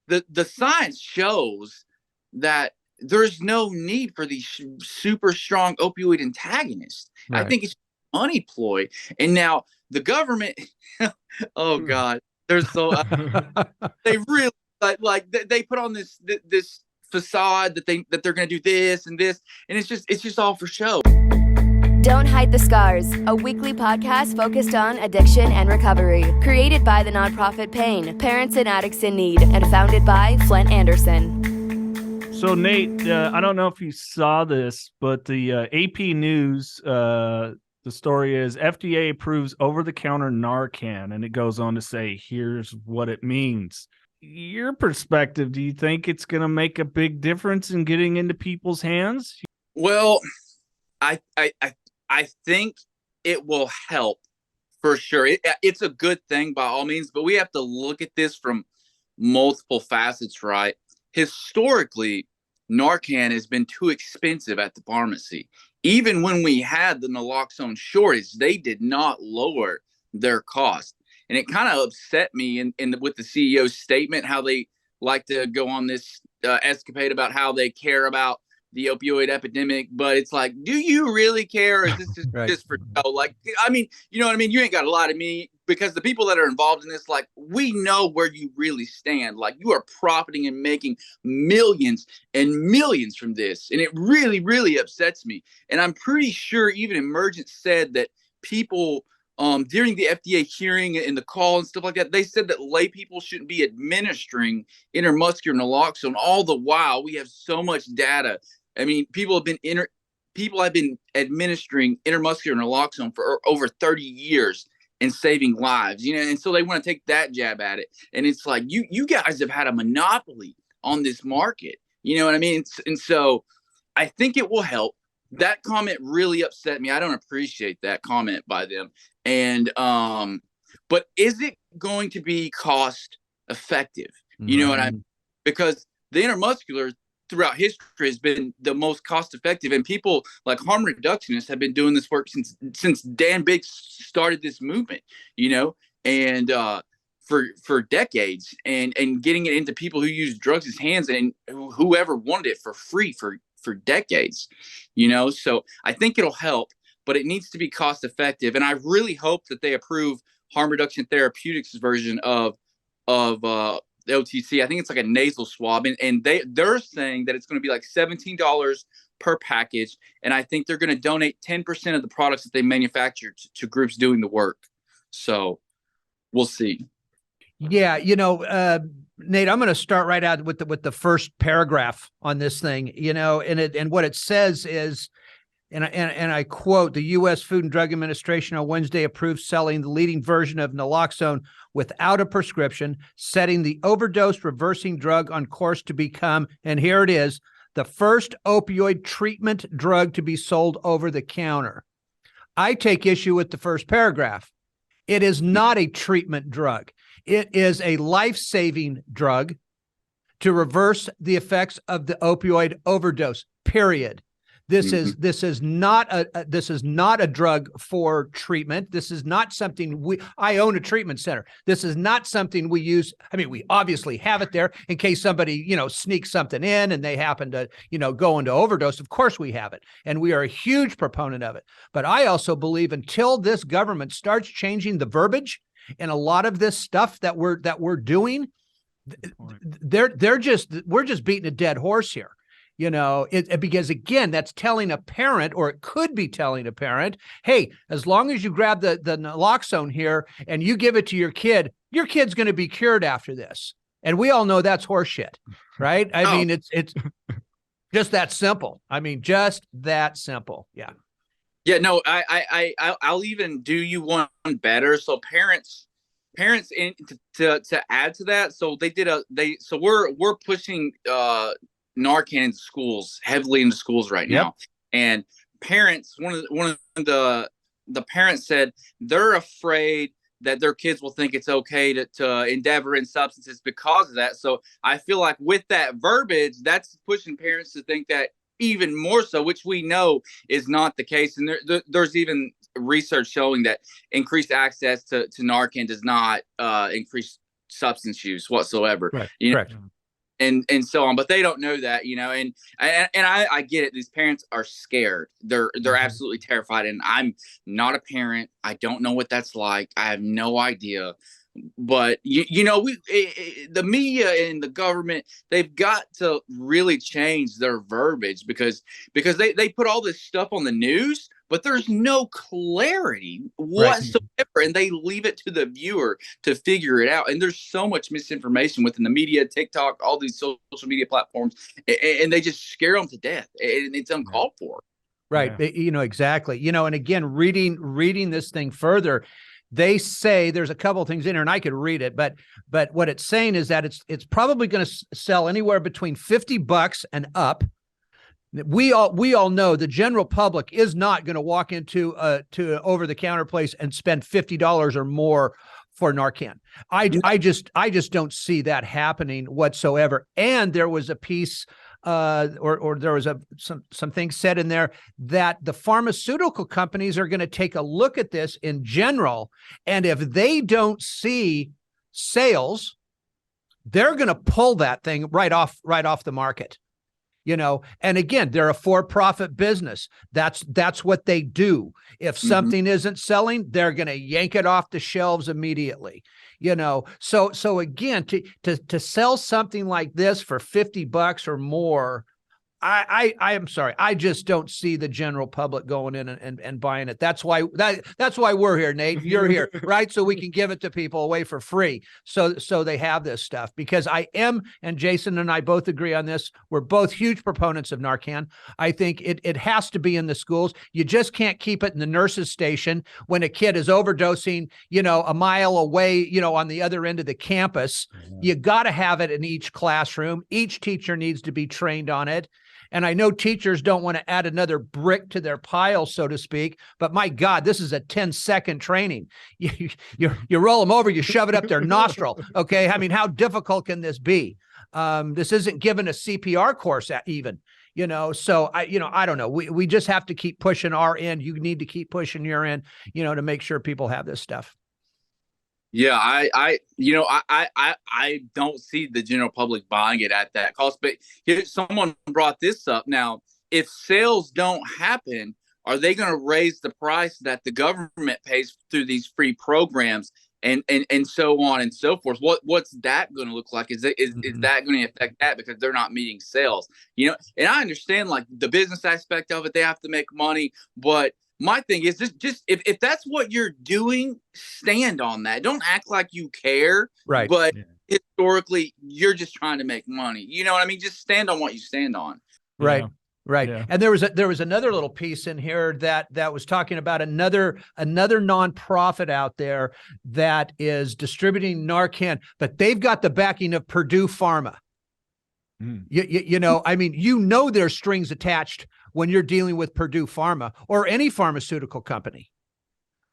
the science shows that there's no need for these super strong opioid antagonists. Right. I think it's a money ploy. And now the government, oh God, they're so they really like they put on this facade that they're going to do this and this, and it's just all for show. Don't Hide the Scars, a weekly podcast focused on addiction and recovery. Created by the nonprofit PAIN, Parents and Addicts in Need, and founded by Flindt Andersen. So, Nate, I don't know if you saw this, but the AP News, the story is FDA approves over-the-counter Narcan, and it goes on to say, here's what it means. Your perspective, do you think it's going to make a big difference in getting into people's hands? Well, I think it will help for sure. It's a good thing by all means, but we have to look at this from multiple facets, right? Historically, Narcan has been too expensive at the pharmacy. Even when we had the naloxone shortage, they did not lower their cost. And it kind of upset me with the CEO's statement, how they like to go on this escapade about how they care about the opioid epidemic, but it's like, do you really care? Or is this just, right. just for show? Like, I mean, you know what I mean? You ain't got a lot of me, because the people that are involved in this, like, we know where you really stand. Like, you are profiting and making millions and millions from this. And it really, really upsets me. And I'm pretty sure even Emergent said that people during the FDA hearing and the call and stuff like that, they said that lay people shouldn't be administering intramuscular naloxone. All the while, we have so much data. I mean, people have been administering intramuscular naloxone for over 30 years and saving lives, you know, and so they want to take that jab at it. And it's like, you guys have had a monopoly on this market, you know what I mean? And so I think it will help. That comment really upset me. I don't appreciate that comment by them. And but is it going to be cost effective? You know what I mean? Because the intramuscular throughout history has been the most cost effective, and people like harm reductionists have been doing this work since Dan Biggs started this movement, you know, and for decades, and getting it into people who use drugs as hands, and whoever wanted it for free for decades, you know. So I think it'll help, but it needs to be cost effective. And I really hope that they approve harm reduction therapeutics version of the OTC. I think it's like a nasal swab, and they're saying that it's going to be like $17 per package. And I think they're going to donate 10% of the products that they manufacture to groups doing the work. So we'll see. Yeah, you know, Nate, I'm going to start right out with the first paragraph on this thing, you know, and what it says is, and I quote, the U.S. Food and Drug Administration on Wednesday approved selling the leading version of naloxone without a prescription, setting the overdose reversing drug on course to become, and here it is, the first opioid treatment drug to be sold over the counter. I take issue with the first paragraph. It is not a treatment drug. It is a life-saving drug to reverse the effects of the opioid overdose, period. This is not a drug for treatment. This is not something I own a treatment center. This is not something we use. I mean, we obviously have it there in case somebody, you know, sneaks something in and they happen to, you know, go into overdose. Of course we have it. And we are a huge proponent of it. But I also believe until this government starts changing the verbiage and a lot of this stuff that we're doing, we're just beating a dead horse here. You know, because again, that's telling a parent, or it could be telling a parent, hey, as long as you grab the naloxone here and you give it to your kid's going to be cured after this. And we all know that's horseshit, right? I mean, it's just that simple. I mean, just that simple. Yeah. Yeah, no, I'll even do you one better. So parents to add to that. So we're pushing Narcan into schools, heavily into schools right now. And parents, one of the parents said they're afraid that their kids will think it's okay to endeavor in substances because of that. So I feel like with that verbiage, that's pushing parents to think that even more so, which we know is not the case. And there's even research showing that increased access to Narcan does not increase substance use whatsoever. Right. You know? Correct. and so on, but they don't know that, and I get it. These parents are scared. They're absolutely terrified. And I'm not a parent. I don't know what that's like. I have no idea. But the media and the government, they've got to really change their verbiage because they put all this stuff on the news, but there's no clarity whatsoever, and they leave it to the viewer to figure it out. And there's so much misinformation within the media, TikTok, all these social media platforms, and they just scare them to death, and it's uncalled for. Right. Yeah. Exactly. And again, reading this thing further, they say there's a couple of things in here, and I could read it, but what it's saying is that it's probably going to sell anywhere between $50 and up. We all know the general public is not going to walk into an over-the-counter place and spend $50 or more for Narcan. I just don't see that happening whatsoever. And there was a piece or there was some things said in there that the pharmaceutical companies are going to take a look at this in general, and if they don't see sales, they're going to pull that thing right off the market. And again, they're a for-profit business. That's what they do. If something isn't selling, they're going to yank it off the shelves immediately. So again, to sell something like this for $50 or more, I am sorry, I just don't see the general public going in and buying it. That's why we're here, Nate. You're here, right? So we can give it to people away for free. So they have this stuff, because and Jason and I both agree on this. We're both huge proponents of Narcan. I think it has to be in the schools. You just can't keep it in the nurse's station when a kid is overdosing, a mile away, on the other end of the campus. You got to have it in each classroom. Each teacher needs to be trained on it. And I know teachers don't want to add another brick to their pile, so to speak, but my God, this is a 10-second training. You roll them over, you shove it up their nostril. Okay. I mean, how difficult can this be? This isn't given a CPR course even, so I don't know. We just have to keep pushing our end. You need to keep pushing your end, to make sure people have this stuff. Yeah, I don't see the general public buying it at that cost. But someone brought this up. Now, if sales don't happen, are they going to raise the price that the government pays through these free programs and so on and so forth? What's that going to look like? Is that going to affect that because they're not meeting sales? And I understand like the business aspect of it, they have to make money, but my thing is just if that's what you're doing, stand on that. Don't act like you care. Right. But historically, you're just trying to make money. You know what I mean? Just stand on what you stand on. Right. Yeah. Right. Yeah. And there was another little piece in here that was talking about another nonprofit out there that is distributing Narcan, but they've got the backing of Purdue Pharma. I mean, there's strings attached when you're dealing with Purdue Pharma or any pharmaceutical company.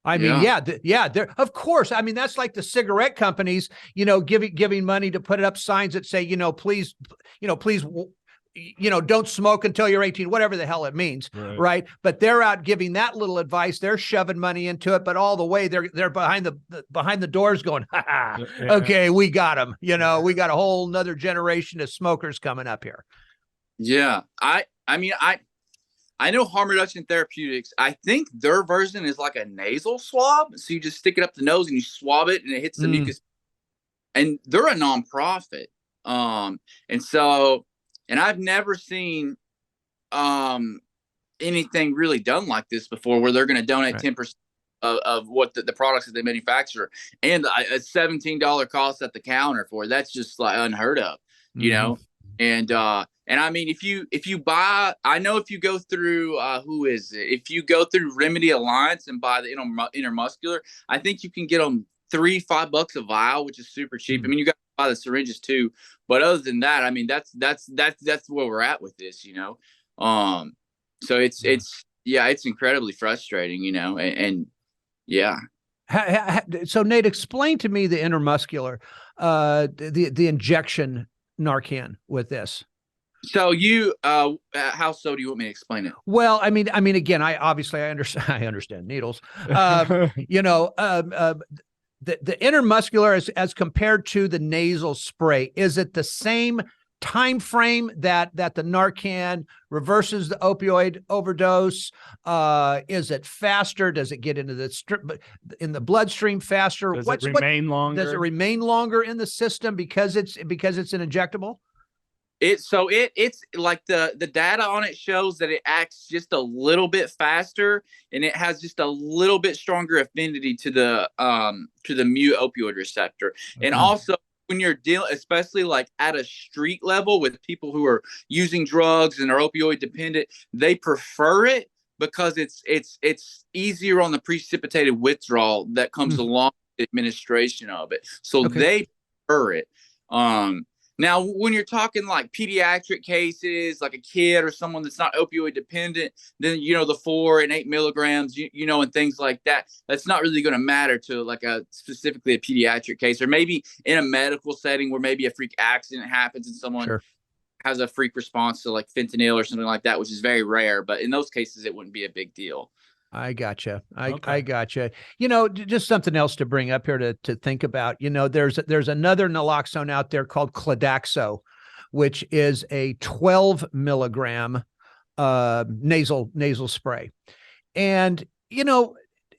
I mean, there, of course. I mean, that's like the cigarette companies, giving money to put up signs that say, please, don't smoke until you're 18, whatever the hell it means. Right. But they're out giving that little advice. They're shoving money into it, but all the way they're behind the doors going, okay, we got them. We got a whole nother generation of smokers coming up here. Yeah. I know Harm Reduction Therapeutics. I think their version is like a nasal swab. So you just stick it up the nose and you swab it and it hits the mucus. And they're a nonprofit. And I've never seen anything really done like this before, where they're going to donate 10% of what the products that they manufacture, and a $17 cost at the counter for it. That's just like unheard of, And I mean, if you buy, I know if you go through, if you go through Remedy Alliance and buy the intermuscular, I think you can get them $5 a vial, which is super cheap. I mean, you got to buy the syringes too, but other than that, I mean, that's where we're at with this, So it's incredibly frustrating, and yeah. So Nate, explain to me the intermuscular, the injection Narcan with this. So how so do you want me to explain it? Well, I mean, again, I understand needles. The intermuscular as compared to the nasal spray, is it the same time frame that the Narcan reverses the opioid overdose? Is it faster? Does it get into the bloodstream faster? Does it remain longer? Does it remain longer in the system because it's an injectable? It's like the data on it shows that it acts just a little bit faster, and it has just a little bit stronger affinity to the mu opioid receptor. And also, when you're dealing, especially like at a street level with people who are using drugs and are opioid dependent, they prefer it because it's easier on the precipitated withdrawal that comes along with the administration of it. So they prefer it. Now, when you're talking like pediatric cases, like a kid or someone that's not opioid dependent, then, the 4 and 8 milligrams, and things like that, that's not really going to matter to like specifically a pediatric case, or maybe in a medical setting where maybe a freak accident happens and someone has a freak response to like fentanyl or something like that, which is very rare. But in those cases, it wouldn't be a big deal. I gotcha. I gotcha. Just something else to bring up here to think about. There's another naloxone out there called Clodaxo, which is a 12 milligram nasal spray. And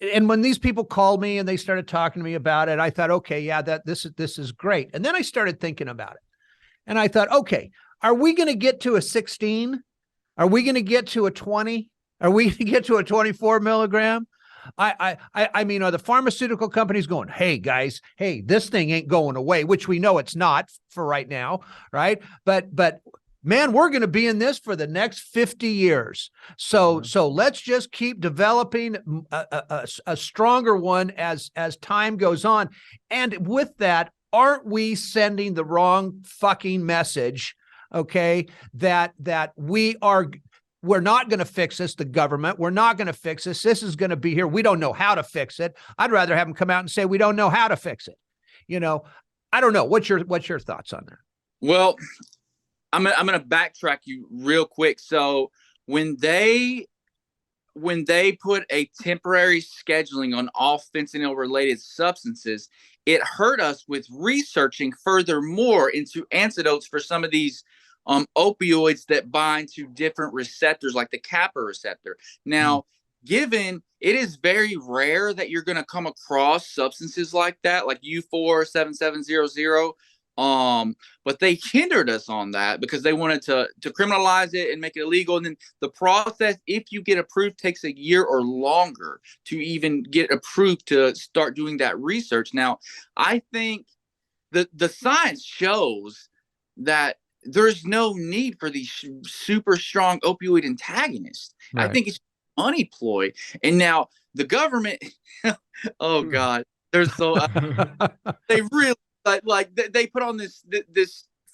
and when these people called me and they started talking to me about it, I thought, okay, yeah, this is great. And then I started thinking about it, and I thought, okay, are we going to get to a 16? Are we going to get to a 20? Are we going to get to a 24 milligram? I mean, are the pharmaceutical companies going, hey, guys, hey, this thing ain't going away, which we know it's not for right now, right? But man, we're going to be in this for the next 50 years. So let's just keep developing a stronger one as time goes on. And with that, aren't we sending the wrong fucking message? Okay, that we're not going to fix this. The government, we're not going to fix this. This is going to be here. We don't know how to fix it. I'd rather have them come out and say, we don't know how to fix it. I don't know. What's your thoughts on that? Well, I'm going to backtrack you real quick. So when they put a temporary scheduling on all fentanyl related substances, it hurt us with researching furthermore into antidotes for some of these opioids that bind to different receptors, like the kappa receptor. Now, given it is very rare that you're going to come across substances like that, like U47700, but they hindered us on that because they wanted to criminalize it and make it illegal. And then the process, if you get approved, takes a year or longer to even get approved to start doing that research. Now, I think the science shows that there's no need for these super strong opioid antagonists. Right. I think it's a money ploy. And now the government, oh God, they're so they really they put on this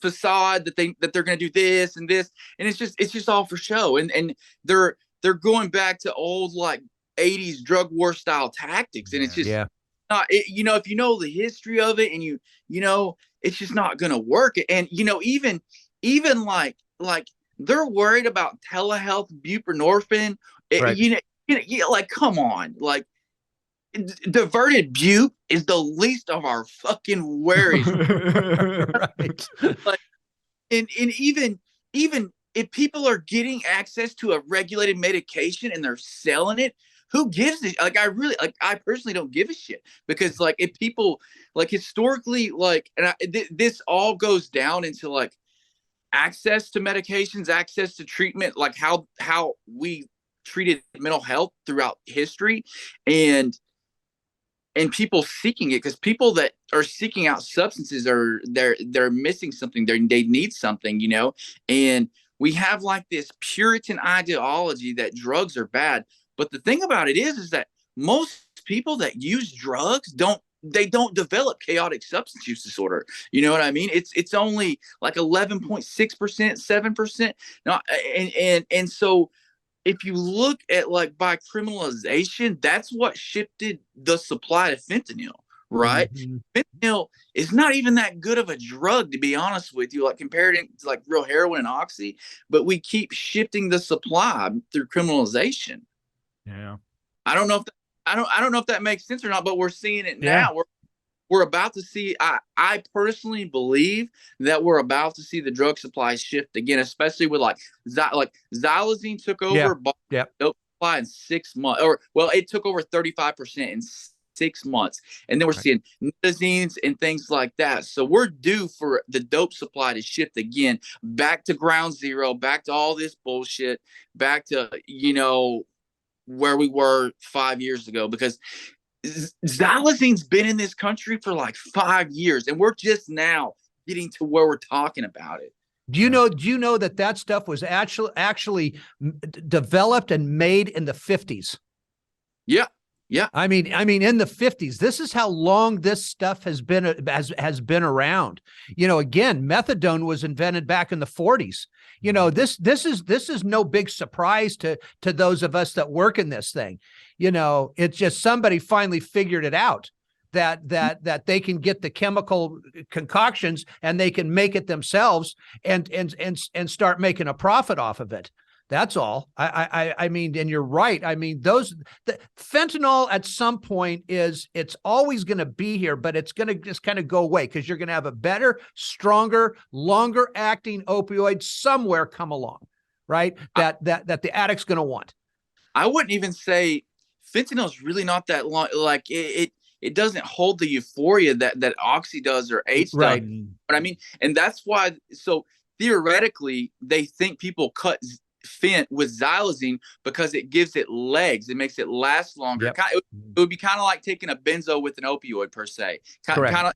facade that they're going to do this and this, and it's just all for show. And they're going back to old like 80s drug war style tactics, and it's just not. If you know the history of it, and it's just not going to work. And even like they're worried about telehealth buprenorphine. Right. Like, come on, like diverted bupe is the least of our fucking worries. Right. Like, and even if people are getting access to a regulated medication and they're selling it, who gives it? Like, I personally don't give a shit, because like if people like historically, like, and this all goes down into like access to medications, access to treatment, like how we treated mental health throughout history, and people seeking it, because people that are seeking out substances they're missing something. They need something, and we have like this Puritan ideology that drugs are bad. But the thing about it is that most people that use drugs don't develop chaotic substance use disorder. You know what I mean? It's only like 11.6%, 7%. Now, and so if you look at like by criminalization, that's what shifted the supply to fentanyl, right? Mm-hmm. Fentanyl is not even that good of a drug, to be honest with you, like compared to like real heroin and oxy, but we keep shifting the supply through criminalization. Yeah. I don't know if that makes sense or not, but we're seeing it now. we're about to see. I personally believe that we're about to see the drug supply shift again, especially with like xylazine took over dope supply in 6 months, or well, it took over 35% in 6 months, and then we're seeing nitazines and things like that. So we're due for the dope supply to shift again, back to ground zero, back to all this bullshit, back to where we were 5 years ago, because xylazine's been in this country for like 5 years, and we're just now getting to where we're talking about it. Do you know that stuff was actually developed and made in the 50s? Yeah. Yeah. I mean, in the 50s. This is how long this stuff has been around. Again, methadone was invented back in the 40s. This is no big surprise to those of us that work in this thing. It's just somebody finally figured it out that they can get the chemical concoctions and they can make it themselves and start making a profit off of it. That's all. I mean, and you're right. I mean, the fentanyl at some point it's always going to be here, but it's going to just kind of go away because you're going to have a better, stronger, longer acting opioid somewhere come along, right? That the addict's going to want. I wouldn't even say fentanyl is really not that long. Like it doesn't hold the euphoria that Oxy does or H does. But I mean, and that's why. So theoretically, they think people cut Fent with xylazine because it gives it legs. It makes it last longer. Yep. It would be kind of like taking a benzo with an opioid per se, kind of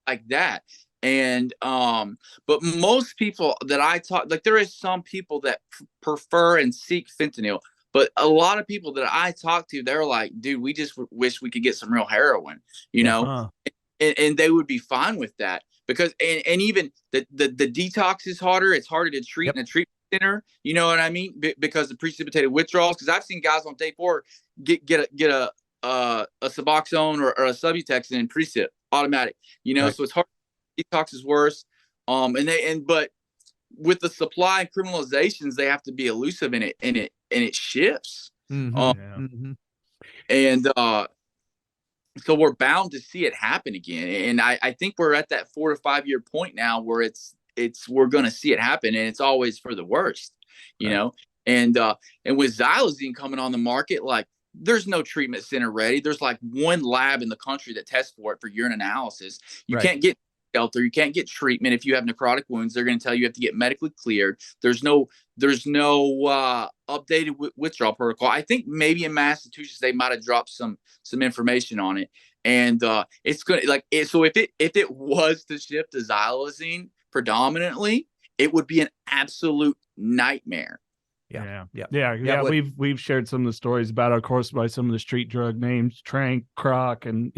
like that. And but most people that I talk, like there is some people that prefer and seek fentanyl, but a lot of people that I talk to, they're like, dude, we just wish we could get some real heroin, and they would be fine with that because and even the detox is harder. It's harder to treat in a treatment center, you know what I mean? Because the precipitated withdrawals. Because I've seen guys on day 4 get a Suboxone or a Subutex and precip automatic, So it's hard. Detox is worse. But with the supply and criminalizations, they have to be elusive in it, and it shifts. And so we're bound to see it happen again. And I think we're at that 4 to 5 year point now where we're going to see it happen, and it's always for the worst, and with xylazine coming on the market, like there's no treatment center ready. There's like one lab in the country that tests for it for urine analysis. You can't get shelter. You can't get treatment. If you have necrotic wounds, they're going to tell you have to get medically cleared. There's no updated withdrawal protocol. I think maybe in Massachusetts, they might've dropped some information on it. And it's going to so if it was to shift to xylazine predominantly, it would be an absolute nightmare. We've shared some of the stories about it, of course, by some of the street drug names, Trank, Croc, and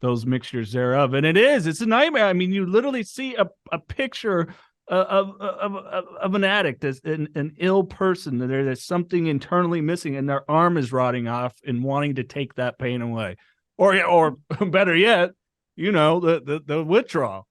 those mixtures thereof. And it's a nightmare. I mean, you literally see a picture of an addict, as an ill person. There's something internally missing, and their arm is rotting off and wanting to take that pain away, or better yet, the withdrawal.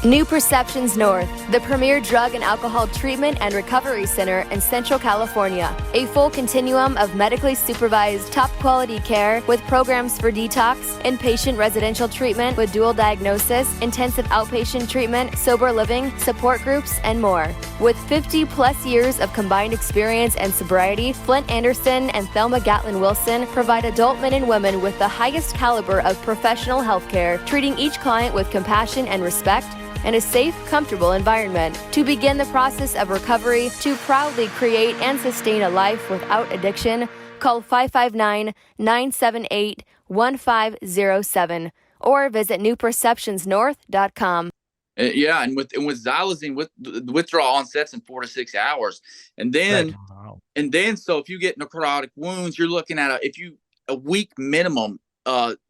New Perceptions North, the premier drug and alcohol treatment and recovery center in Central California. A full continuum of medically supervised, top-quality care with programs for detox, inpatient residential treatment with dual diagnosis, intensive outpatient treatment, sober living, support groups, and more. With 50-plus years of combined experience and sobriety, Flindt, Andersen, and Thelma Gatlin Wilson provide adult men and women with the highest caliber of professional health care, treating each client with compassion and respect, and a safe, comfortable environment. To begin the process of recovery, to proudly create and sustain a life without addiction, call 559-978-1507 or visit newperceptionsnorth.com. And with xylazine, with the withdrawal onsets in 4 to 6 hours, and then so if you get necrotic wounds, you're looking at a week minimum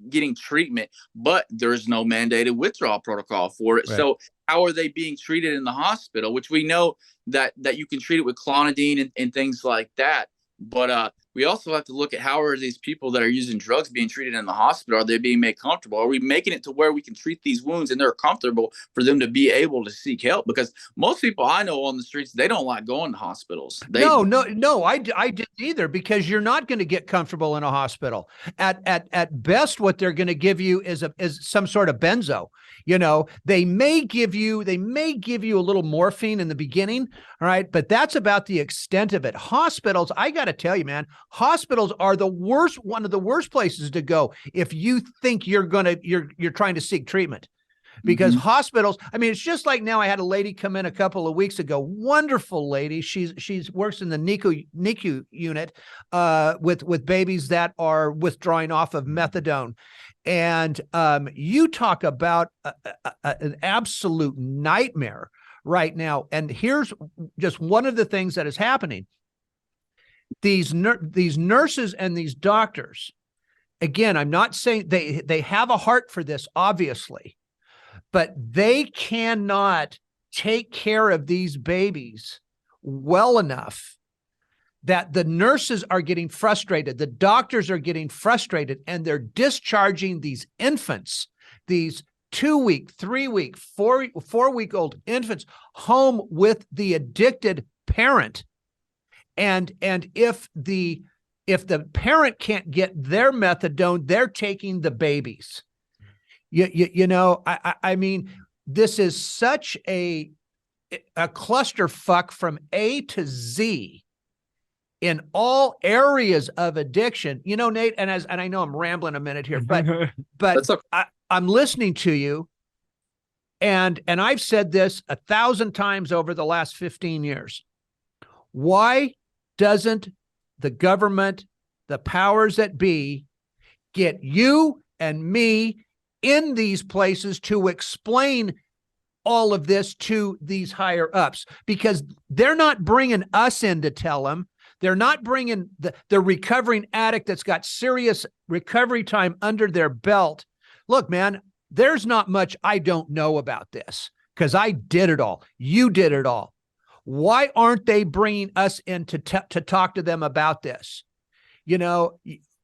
getting treatment, but there's no mandated withdrawal protocol for it. Right. So how are they being treated in the hospital? Which we know that you can treat it with clonidine and things like that. But we also have to look at how are these people that are using drugs being treated in the hospital? Are they being made comfortable? Are we making it to where we can treat these wounds and they're comfortable for them to be able to seek help? Because most people I know on the streets, they don't like going to hospitals. No, I didn't either, because you're not going to get comfortable in a hospital. At best, what they're going to give you is some sort of benzo. You know, they may give you a little morphine in the beginning, all right, but that's about the extent of it. Hospitals, I got to tell you, man, hospitals are one of the worst places to go if you think you're trying to seek treatment. Because hospitals, I mean, it's just like now I had a lady come in a couple of weeks ago, wonderful lady. She's works in the NICU unit with babies that are withdrawing off of methadone. And you talk about an absolute nightmare right now. And here's just one of the things that is happening. These nurses and these doctors, again, I'm not saying they have a heart for this, obviously, but they cannot take care of these babies well enough that the nurses are getting frustrated, the doctors are getting frustrated, and they're discharging these infants, these 2-week, 3-week, 4-week-old infants home with the addicted parent. And if the parent can't get their methadone, they're taking the babies. You know, I mean, this is such a clusterfuck from A to Z in all areas of addiction. You know, Nate, and I know I'm rambling a minute here, but I'm listening to you, and I've said this 1,000 times over the last 15 years. Why doesn't the government, the powers that be, get you and me in these places to explain all of this to these higher ups? Because they're not bringing us in to tell them. They're not bringing the recovering addict that's got serious recovery time under their belt. Look, man, there's not much I don't know about this, because I did it all. You did it all. Why aren't they bringing us in to talk to them about this? You know,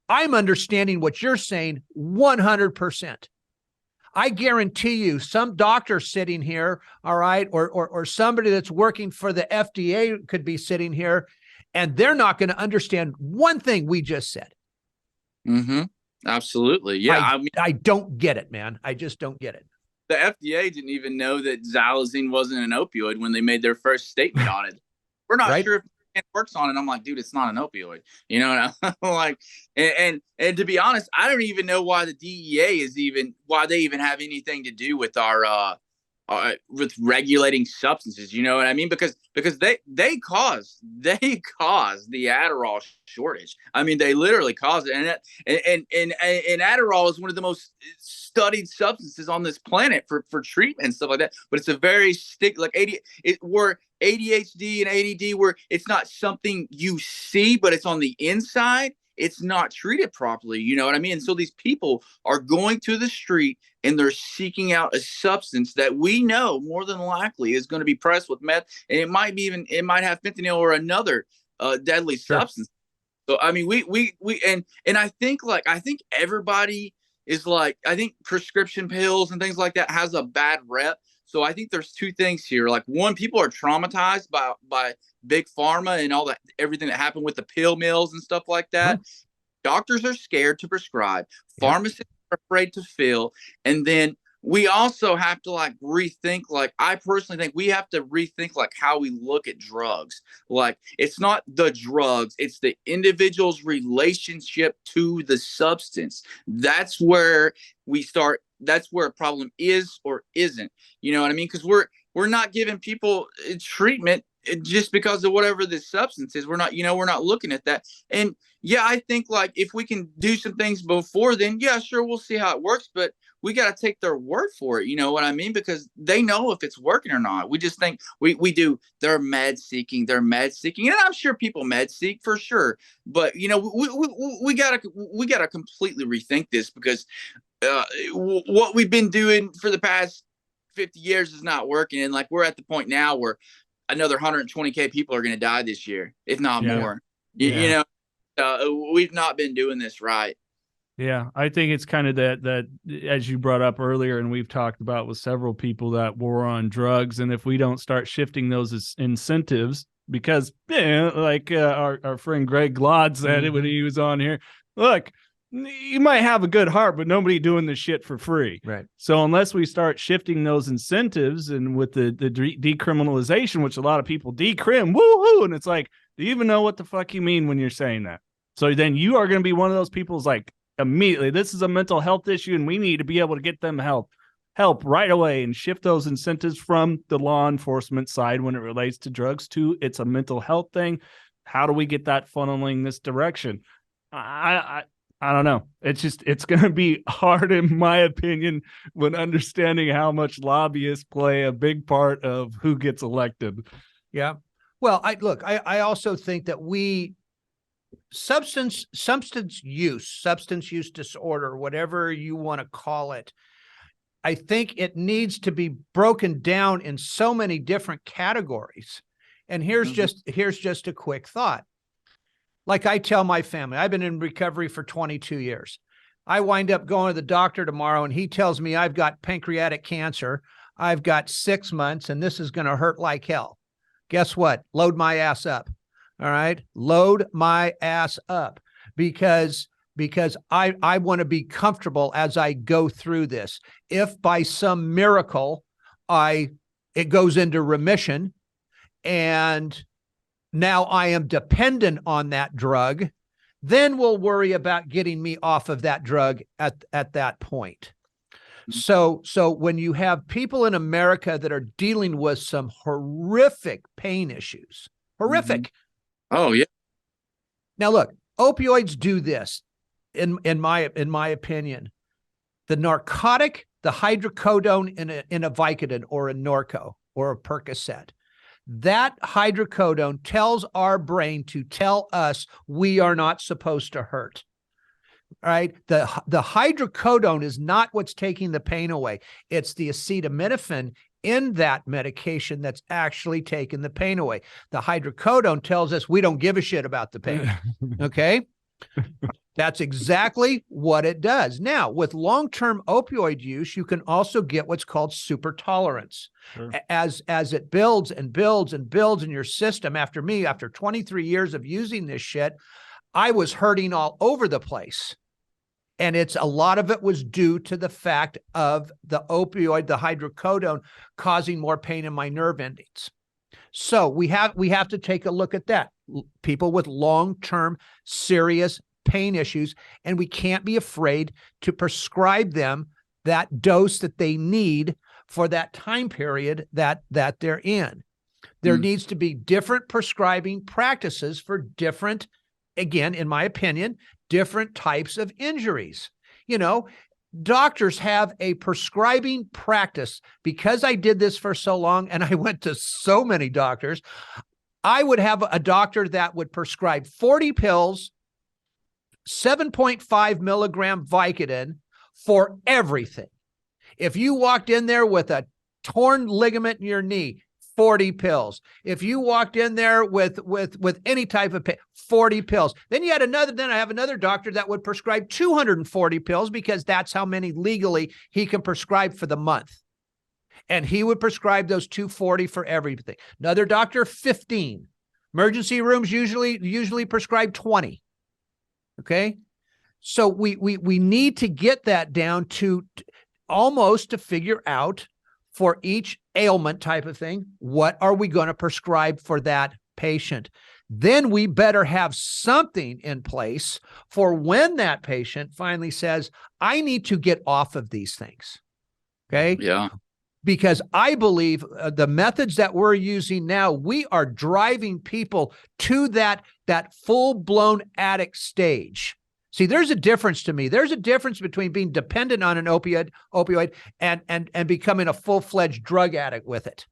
I'm understanding what you're saying 100%. I guarantee you some doctor sitting here, all right, or somebody that's working for the FDA could be sitting here, and they're not going to understand one thing we just said. Absolutely. Yeah. I don't get it, man. I just don't get it. The FDA didn't even know that xylazine wasn't an opioid when they made their first statement on it. We're not sure if it works on it. I'm like, dude, it's not an opioid. You know, and I'm like, and to be honest, I don't even know why the DEA why they even have anything to do with our with regulating substances. You know what I mean? Because they caused the Adderall shortage. I mean, they literally caused it, and Adderall is one of the most studied substances on this planet for treatment and stuff like that. But it's a very where ADHD and ADD, where it's not something you see, but it's on the inside. It's not treated properly. You know what I mean? And so these people are going to the street and they're seeking out a substance that we know more than likely is going to be pressed with meth, and it might have fentanyl or another deadly substance. So I mean, we and I think everybody is like, I think prescription pills and things like that has a bad rep. So I think there's two things here. Like, one, people are traumatized by big pharma and all that, everything that happened with the pill mills and stuff like that. Doctors are scared to prescribe. Pharmacists are afraid to fill. And then we also have to rethink, I personally think we have to rethink how we look at drugs. Like, it's not the drugs, it's the individual's relationship to the substance. That's where we start. That's where a problem is or isn't. You know what I mean? Because we're not giving people treatment just because of whatever this substance is. We're not looking at that. And yeah, I think if we can do some things before then, yeah, sure, we'll see how it works, but we got to take their word for it. You know what I mean? Because they know if it's working or not. We just think we do. They're med seeking. And I'm sure people med seek for sure. But we gotta completely rethink this, because what we've been doing for the past 50 years is not working. And we're at the point now where another 120K people are going to die this year, if not more. You know, We've not been doing this right. Yeah, I think it's kind of that as you brought up earlier, and we've talked about with several people that were on drugs, and if we don't start shifting those incentives, because like our friend Greg Glod said it when he was on here, look, you might have a good heart, but nobody doing this shit for free. Right. So unless we start shifting those incentives, and with the decriminalization, which a lot of people decrim, woohoo, and it's like, do you even know what the fuck you mean when you're saying that? So then you are going to be one of those people who's like, immediately, this is a mental health issue, and we need to be able to get them help right away and shift those incentives from the law enforcement side when it relates to drugs to it's a mental health thing. How do we get that funneling this direction? I don't know. It's going to be hard, in my opinion, when understanding how much lobbyists play a big part of who gets elected. Yeah. Well, I also think that substance use disorder, whatever you want to call it, I think it needs to be broken down in so many different categories. And here's just a quick thought. Like I tell my family, I've been in recovery for 22 years. I wind up going to the doctor tomorrow and he tells me I've got pancreatic cancer. I've got 6 months and this is going to hurt like hell. Guess what? Load my ass up. All right. Load my ass up because I want to be comfortable as I go through this. If by some miracle it goes into remission and now I am dependent on that drug, then we'll worry about getting me off of that drug at that point. So when you have people in America that are dealing with some horrific pain issues, horrific. Oh yeah. Now look, opioids do this, in my opinion. The narcotic, the hydrocodone in a Vicodin or a Norco or a Percocet, that hydrocodone tells our brain to tell us we are not supposed to hurt. All right. The hydrocodone is not what's taking the pain away. It's the acetaminophen in that medication that's actually taking the pain away. The hydrocodone tells us we don't give a shit about the pain. Okay. That's exactly what it does. Now, with long-term opioid use, you can also get what's called super tolerance. Sure. As it builds and builds and builds in your system. After 23 years of using this shit, I was hurting all over the place. And a lot of it was due to the fact of the opioid, the hydrocodone, causing more pain in my nerve endings. So we have to take a look at that. People with long-term serious pain issues, and we can't be afraid to prescribe them that dose that they need for that time period that they're in. There needs to be different prescribing practices for different, again, in my opinion, different types of injuries. You know, doctors have a prescribing practice. Because I did this for so long and I went to so many doctors, I would have a doctor that would prescribe 40 pills, 7.5 milligram Vicodin for everything. If you walked in there with a torn ligament in your knee, 40 pills. If you walked in there with any type of pain, 40 pills. Then I have another doctor that would prescribe 240 pills because that's how many legally he can prescribe for the month. And he would prescribe those 240 for everything. Another doctor, 15. Emergency rooms usually prescribe 20. Okay. So we need to get that down to almost to figure out for each ailment type of thing, what are we going to prescribe for that patient? Then we better have something in place for when that patient finally says, I need to get off of these things. Okay. Yeah. Because I believe the methods that we're using now, we are driving people to that full-blown addict stage. See, there's a difference to me. There's a difference between being dependent on an opioid and becoming a full-fledged drug addict with it.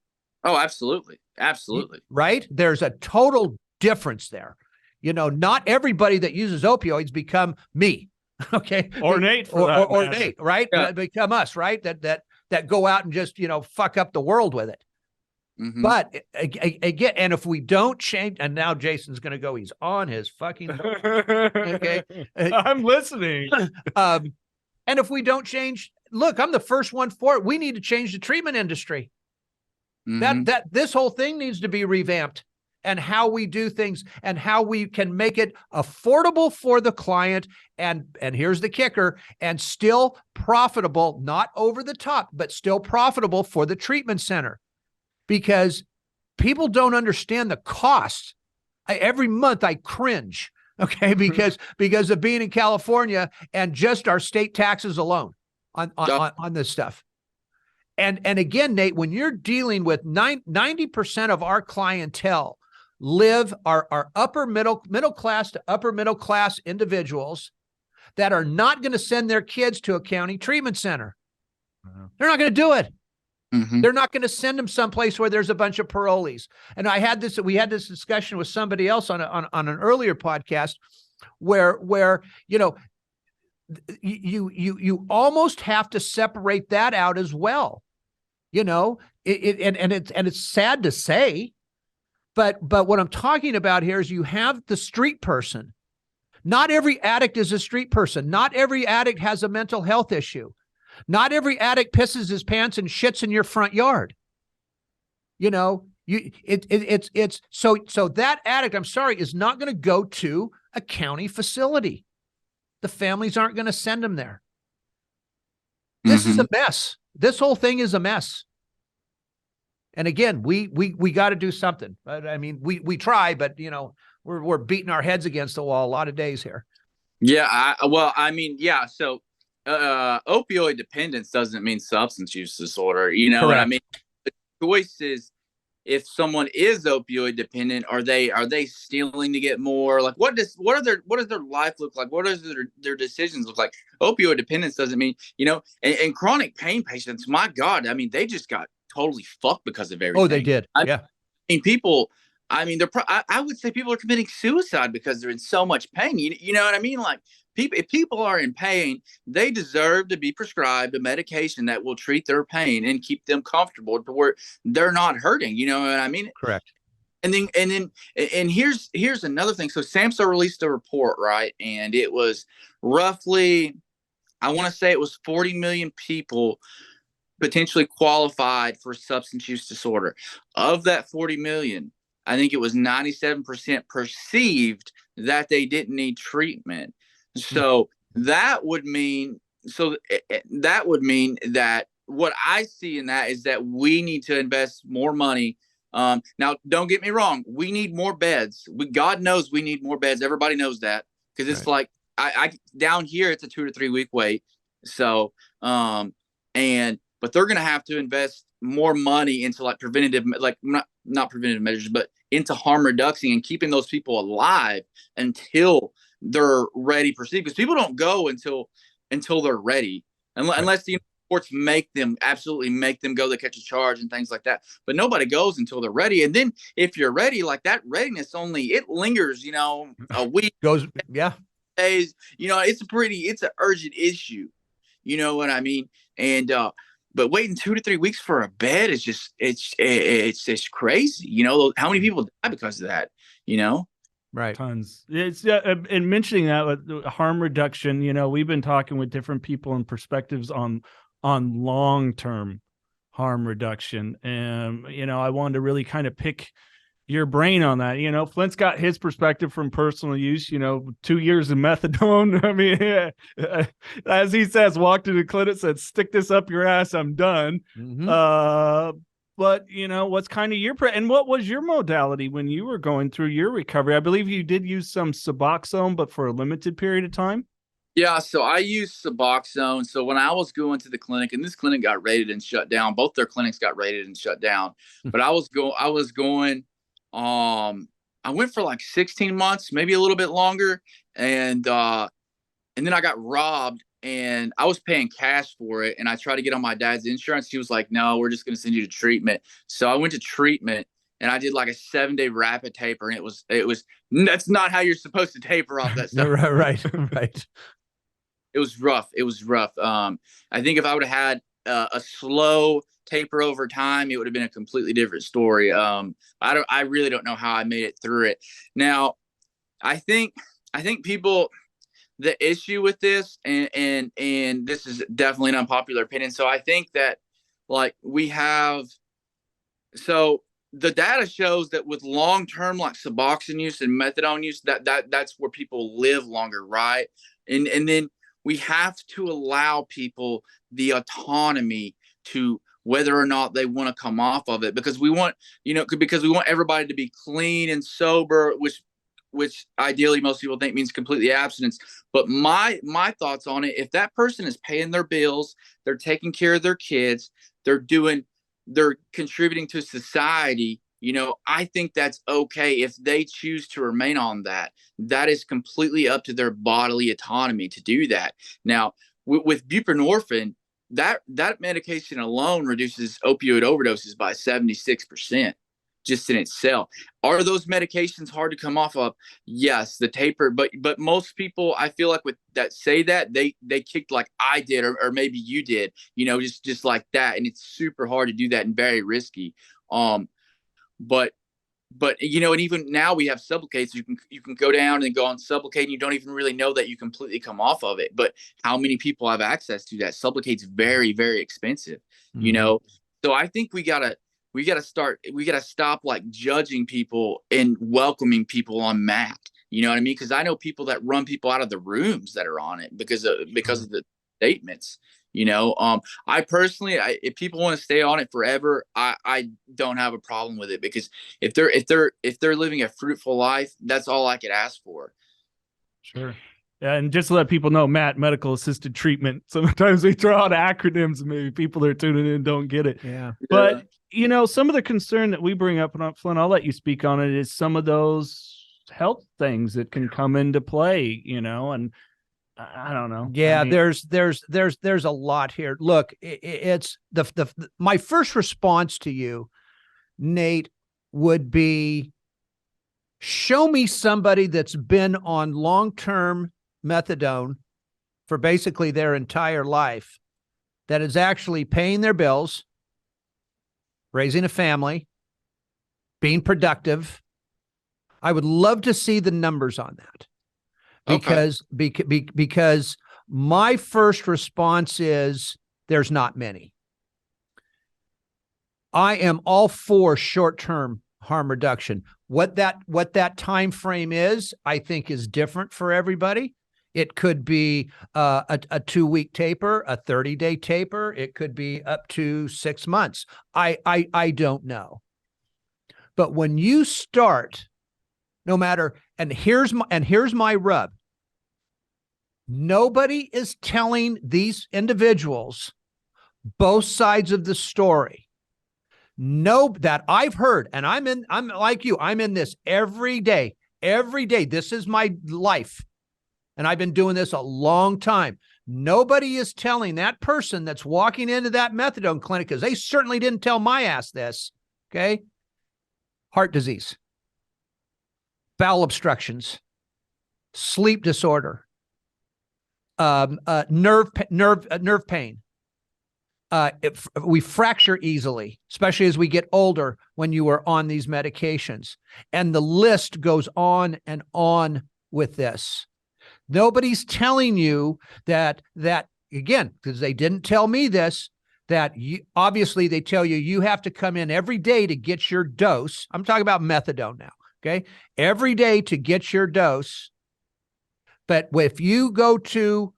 Oh, absolutely. Absolutely. Right? There's a total difference there. You know, not everybody that uses opioids become me. Okay. Or Nate. Or Nate, right? Yeah. Become us, right? That go out and just, fuck up the world with it. Mhm. But again, and if we don't change, and now Jason's going to go, he's on his fucking, okay. I'm listening. And if we don't change, look, I'm the first one for it. We need to change the treatment industry. Mhm. That this whole thing needs to be revamped, and how we do things and how we can make it affordable for the client. And here's the kicker, and still profitable, not over the top, but still profitable for the treatment center, because people don't understand the cost. Every month I cringe, okay, because of being in California and just our state taxes alone on this stuff. And again, Nate, when you're dealing with 90% of our clientele are upper middle class to upper middle class individuals that are not going to send their kids to a county treatment center. They're not going to do it. Mhm. They're not going to send them someplace where there's a bunch of parolees. And we had this discussion with somebody else on an earlier podcast where you almost have to separate that out as well. It's sad to say, but what I'm talking about here is you have the street person. Not every addict is a street person. Not every addict has a mental health issue. Not every addict pisses his pants and shits in your front yard. So that addict, I'm sorry, is not going to go to a county facility. The families aren't going to send them there. This is a mess. This whole thing is a mess. And again, we got to do something. I mean, we try, but we're beating our heads against the wall a lot of days here. Yeah. So opioid dependence doesn't mean substance use disorder. You know what I mean? The choice is, if someone is opioid dependent, are they stealing to get more? Like, what does their life look like? What does their decisions look like? Opioid dependence doesn't mean, and chronic pain patients, my God, I mean, they just got totally fucked because of everything. Oh, they did. Yeah. I would say people are committing suicide because they're in so much pain. You know what I mean? Like, if people are in pain, they deserve to be prescribed a medication that will treat their pain and keep them comfortable to where they're not hurting. You know what I mean? Correct. And here's another thing. So SAMHSA released a report, right? And it was roughly, I want to say it was 40 million people potentially qualified for substance use disorder. Of that 40 million, I think it was 97% perceived that they didn't need treatment. So that would mean that what I see in that is that we need to invest more money. Now, don't get me wrong. We need more beds. God knows we need more beds. Everybody knows that, because it's like I down here, it's a 2 to 3 week wait. So, but they're going to have to invest more money into like preventative, like not preventative measures, but into harm reduction and keeping those people alive until they're ready to proceed. Because people don't go until they're ready, unless the courts absolutely make them go to catch a charge and things like that. But nobody goes until they're ready. And then if you're ready, like that readiness it lingers, a week, goes, yeah, days. It's an urgent issue. You know what I mean? And but waiting 2 to 3 weeks for a bed is just it's just crazy. How many people die because of that? Right. Tons. It's and mentioning that with harm reduction, we've been talking with different people and perspectives on long-term harm reduction. And, I wanted to really kind of pick your brain on that. Flint's got his perspective from personal use, 2 years of methadone. I mean, as he says, walked to the clinic, said, stick this up your ass, I'm done. But what's kind of and what was your modality when you were going through your recovery? I believe you did use some Suboxone, but for a limited period of time. Yeah, so I used Suboxone. So when I was going to the clinic, and this clinic got raided and shut down, both their clinics got raided and shut down. But I was going, I went for like 16 months, maybe a little bit longer, and then I got robbed. And I was paying cash for it, and I tried to get on my dad's insurance. He was like, "No, we're just going to send you to treatment." So I went to treatment, and I did like a 7-day rapid taper, and that's not how you're supposed to taper off that stuff. Right. It was rough. I think if I would have had a slow taper over time, it would have been a completely different story. I really don't know how I made it through it. Now, I think people, the issue with this, and this is definitely an unpopular opinion. So I think that like so the data shows that with long-term like Suboxone use and methadone use, that's where people live longer, right? And then we have to allow people the autonomy to whether or not they want to come off of it, because we want everybody to be clean and sober, which ideally most people think means completely abstinence. But my thoughts on it, if that person is paying their bills, they're taking care of their kids, they're contributing to society, I think that's okay if they choose to remain on that. That is completely up to their bodily autonomy to do that. Now, with buprenorphine, that medication alone reduces opioid overdoses by 76%. Just in itself. Are those medications hard to come off of? Yes, the taper, but most people, I feel like with that say that they kicked like I did, or maybe you did, just like that, and it's super hard to do that and very risky. But and even now we have Sublocades. You can go down and go on Sublocade, and you don't even really know that you completely come off of it. But how many people have access to that? Sublocade's very, very expensive, So I think we gotta stop like judging people and welcoming people on MAC. You know what I mean? Because I know people that run people out of the rooms that are on it because of the statements. I personally, if people want to stay on it forever, I don't have a problem with it, because if they're living a fruitful life, that's all I could ask for. Sure. And just to let people know, Matt, medical assisted treatment. Sometimes we throw out acronyms and maybe people that are tuning in don't get it. Yeah. But some of the concern that we bring up, and Flindt, I'll let you speak on it, is some of those health things that can come into play, and I don't know. Yeah, there's a lot here. Look, it's my first response to you, Nate, would be show me somebody that's been on long-term methadone for basically their entire life that is actually paying their bills, raising a family, being productive. I would love to see the numbers on that. Because my first response is there's not many. I am all for short-term harm reduction. What that time frame is, I think, is different for everybody. It could be a 2-week taper, a 30-day taper. It could be up to 6 months. I don't know. But when you start, no matter, and here's my rub. Nobody is telling these individuals both sides of the story. That I've heard, and I'm like you, I'm in this every day. This is my life. And I've been doing this a long time. Nobody is telling that person that's walking into that methadone clinic, because they certainly didn't tell my ass this, okay? Heart disease, bowel obstructions, sleep disorder, nerve pain. We fracture easily, especially as we get older when you are on these medications. And the list goes on and on with this. Nobody's telling you that again, because they didn't tell me this, that obviously they tell you have to come in every day to get your dose. I'm talking about methadone now, okay? Every day to get your dose. But if you go to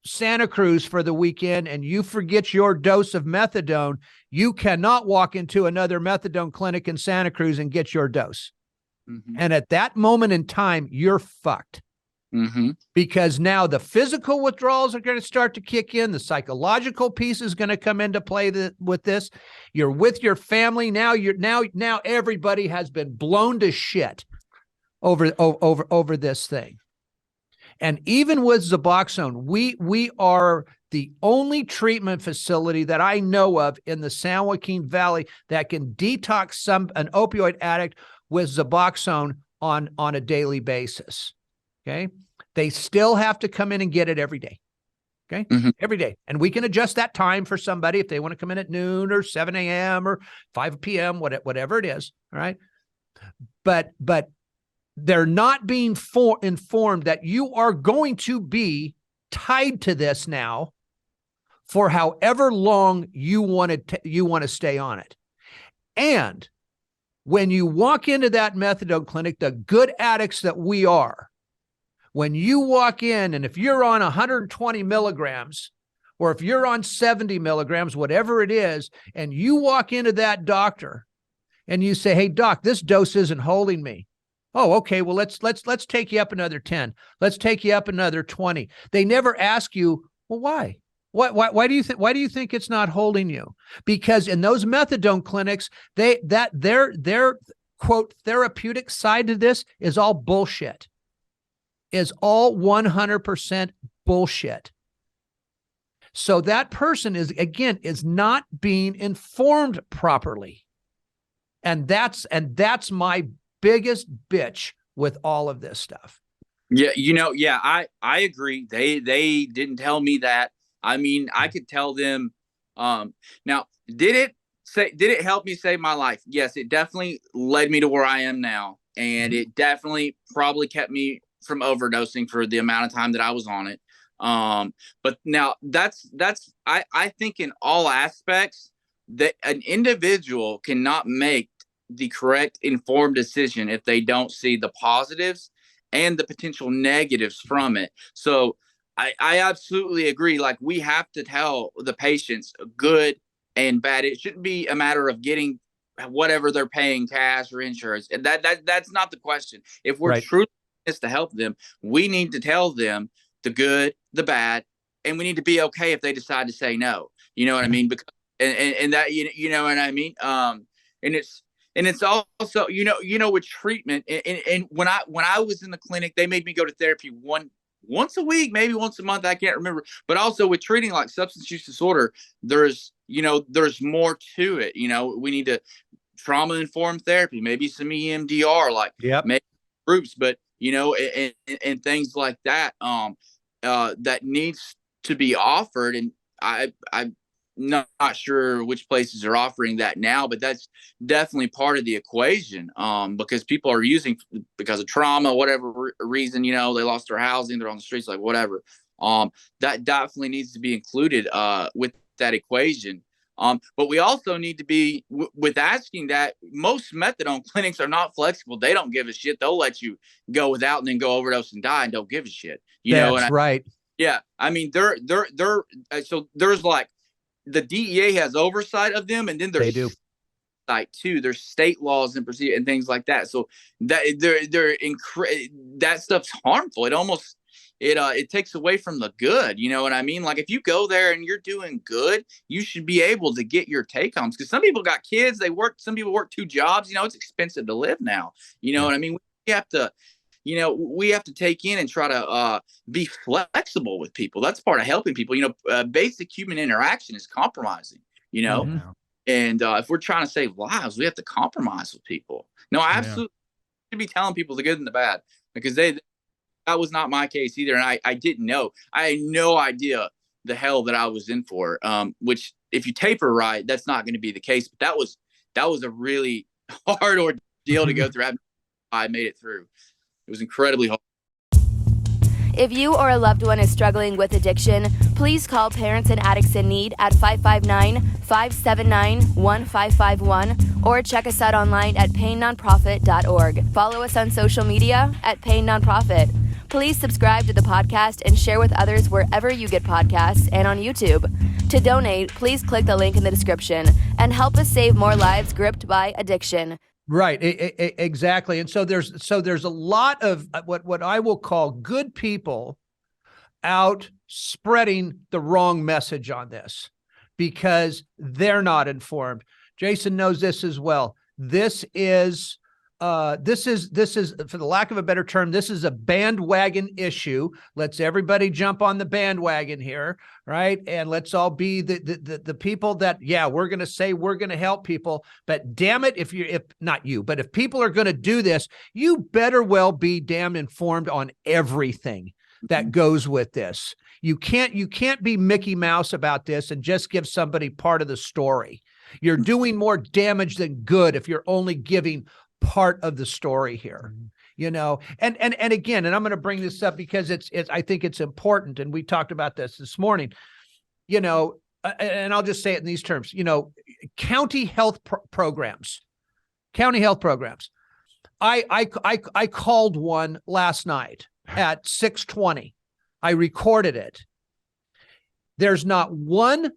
Santa Cruz for the weekend and you forget your dose of methadone, you cannot walk into another methadone clinic in Santa Cruz and get your dose. Mm-hmm. And at that moment in time, you're fucked. Mm-hmm. Because now the physical withdrawals are going to start to kick in. The psychological piece is going to come into play with this. You're with your family. Now everybody has been blown to shit over this thing. And even with Suboxone, we are the only treatment facility that I know of in the San Joaquin Valley that can detox an opioid addict with Suboxone on a daily basis. Okay. They still have to come in and get it every day. Okay. Mhm. Every day. And we can adjust that time for somebody if they want to come in at noon or 7 a.m. or 5 p.m., whatever it is. All right. But they're not being informed that you are going to be tied to this now for however long you want to stay on it. And when you walk into that methadone clinic, the good addicts that we are, when you walk in, and if you're on 120 milligrams, or if you're on 70 milligrams, whatever it is, and you walk into that doctor and you say, "Hey, doc, this dose isn't holding me." "Oh, okay. Well, let's take you up another 10. Let's take you up another 20. They never ask you, "Well, why? Why do you think it's not holding you?" Because in those methadone clinics, their quote therapeutic side of this is all bullshit. Is all 100% bullshit. So that person is not being informed properly. And that's my biggest bitch with all of this stuff. Yeah, I agree. They didn't tell me that. I mean, I could tell them. Now, did it help me save my life? Yes, it definitely led me to where I am now, and it definitely probably kept me from overdosing for the amount of time that I was on it. But now I think in all aspects that an individual cannot make the correct informed decision if they don't see the positives and the potential negatives from it. So I absolutely agree. Like, we have to tell the patients good and bad. It shouldn't be a matter of getting whatever they're paying, cash or insurance. That's not the question. If we're truly to help them, we need to tell them the good, the bad, and we need to be okay if they decide to say no. You know what I mean? Because and that you know what I mean. And it's also with treatment. And when I was in the clinic, they made me go to therapy once a week, maybe once a month. I can't remember. But also with treating like substance use disorder, there's more to it. We need to trauma informed therapy, maybe some EMDR, like maybe groups, but and things like that, that needs to be offered. And I'm not sure which places are offering that now, but that's definitely part of the equation, because people are using because of trauma, whatever reason, they lost their housing, they're on the streets, like whatever. That definitely needs to be included with that equation. But we also need to be with asking that most methadone clinics are not flexible. They don't give a shit. They'll let you go without and then go overdose and die and don't give a shit. That's right. Yeah. I mean, they're so there's like the DEA has oversight of them, and then there's site too. There's state laws and procedure and things like that. So that that stuff's harmful. It almost it takes away from the good. You know what I mean? Like, if you go there and you're doing good, you should be able to get your take homes, because some people got kids, some people work 2 jobs. It's expensive to live now. You know what I mean? We have to take in and try to be flexible with people. That's part of helping people. Basic human interaction is compromising, and if we're trying to save lives, we have to compromise with people. No, I absolutely should be telling people the good and the bad, because that was not my case either. And I didn't know. I had no idea the hell that I was in for, which if you taper right, that's not going to be the case. But that was a really hard ordeal to go through. I made it through. It was incredibly hard. If you or a loved one is struggling with addiction, please call Parents and Addicts in Need at 559-579-1551 or check us out online at painnonprofit.org. Follow us on social media at Pain Nonprofit. Please subscribe to the podcast and share with others wherever you get podcasts and on YouTube. To donate, please click the link in the description and help us save more lives gripped by addiction. Right. Exactly. And so there's a lot of what I will call good people out spreading the wrong message on this because they're not informed. Jason knows this as well. This is, for the lack of a better term, this is a bandwagon issue. Let's everybody jump on the bandwagon here, right? And let's all be the people that, we're going to say we're going to help people, but damn it, if people are going to do this, you better well be damn informed on everything. that goes with this. You can't be Mickey Mouse about this and just give somebody part of the story. You're doing more damage than good if you're only giving part of the story here. You know, and again, and I'm going to bring this up because it's I think it's important, and we talked about this morning. You know, and I'll just say it in these terms. You know, county health programs. I called one last night at 6:20. I recorded it. There's not one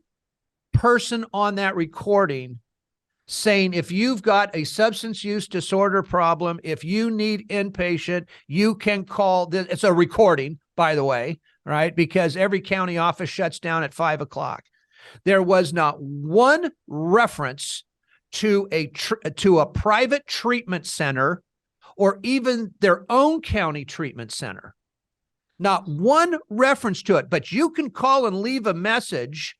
person on that recording saying, if you've got a substance use disorder problem, if you need inpatient, you can call this. It's a recording, by the way, right? Because every county office shuts down at 5 o'clock. There was not one reference to a private treatment center or even their own county treatment center. Not one reference to it, but you can call and leave a message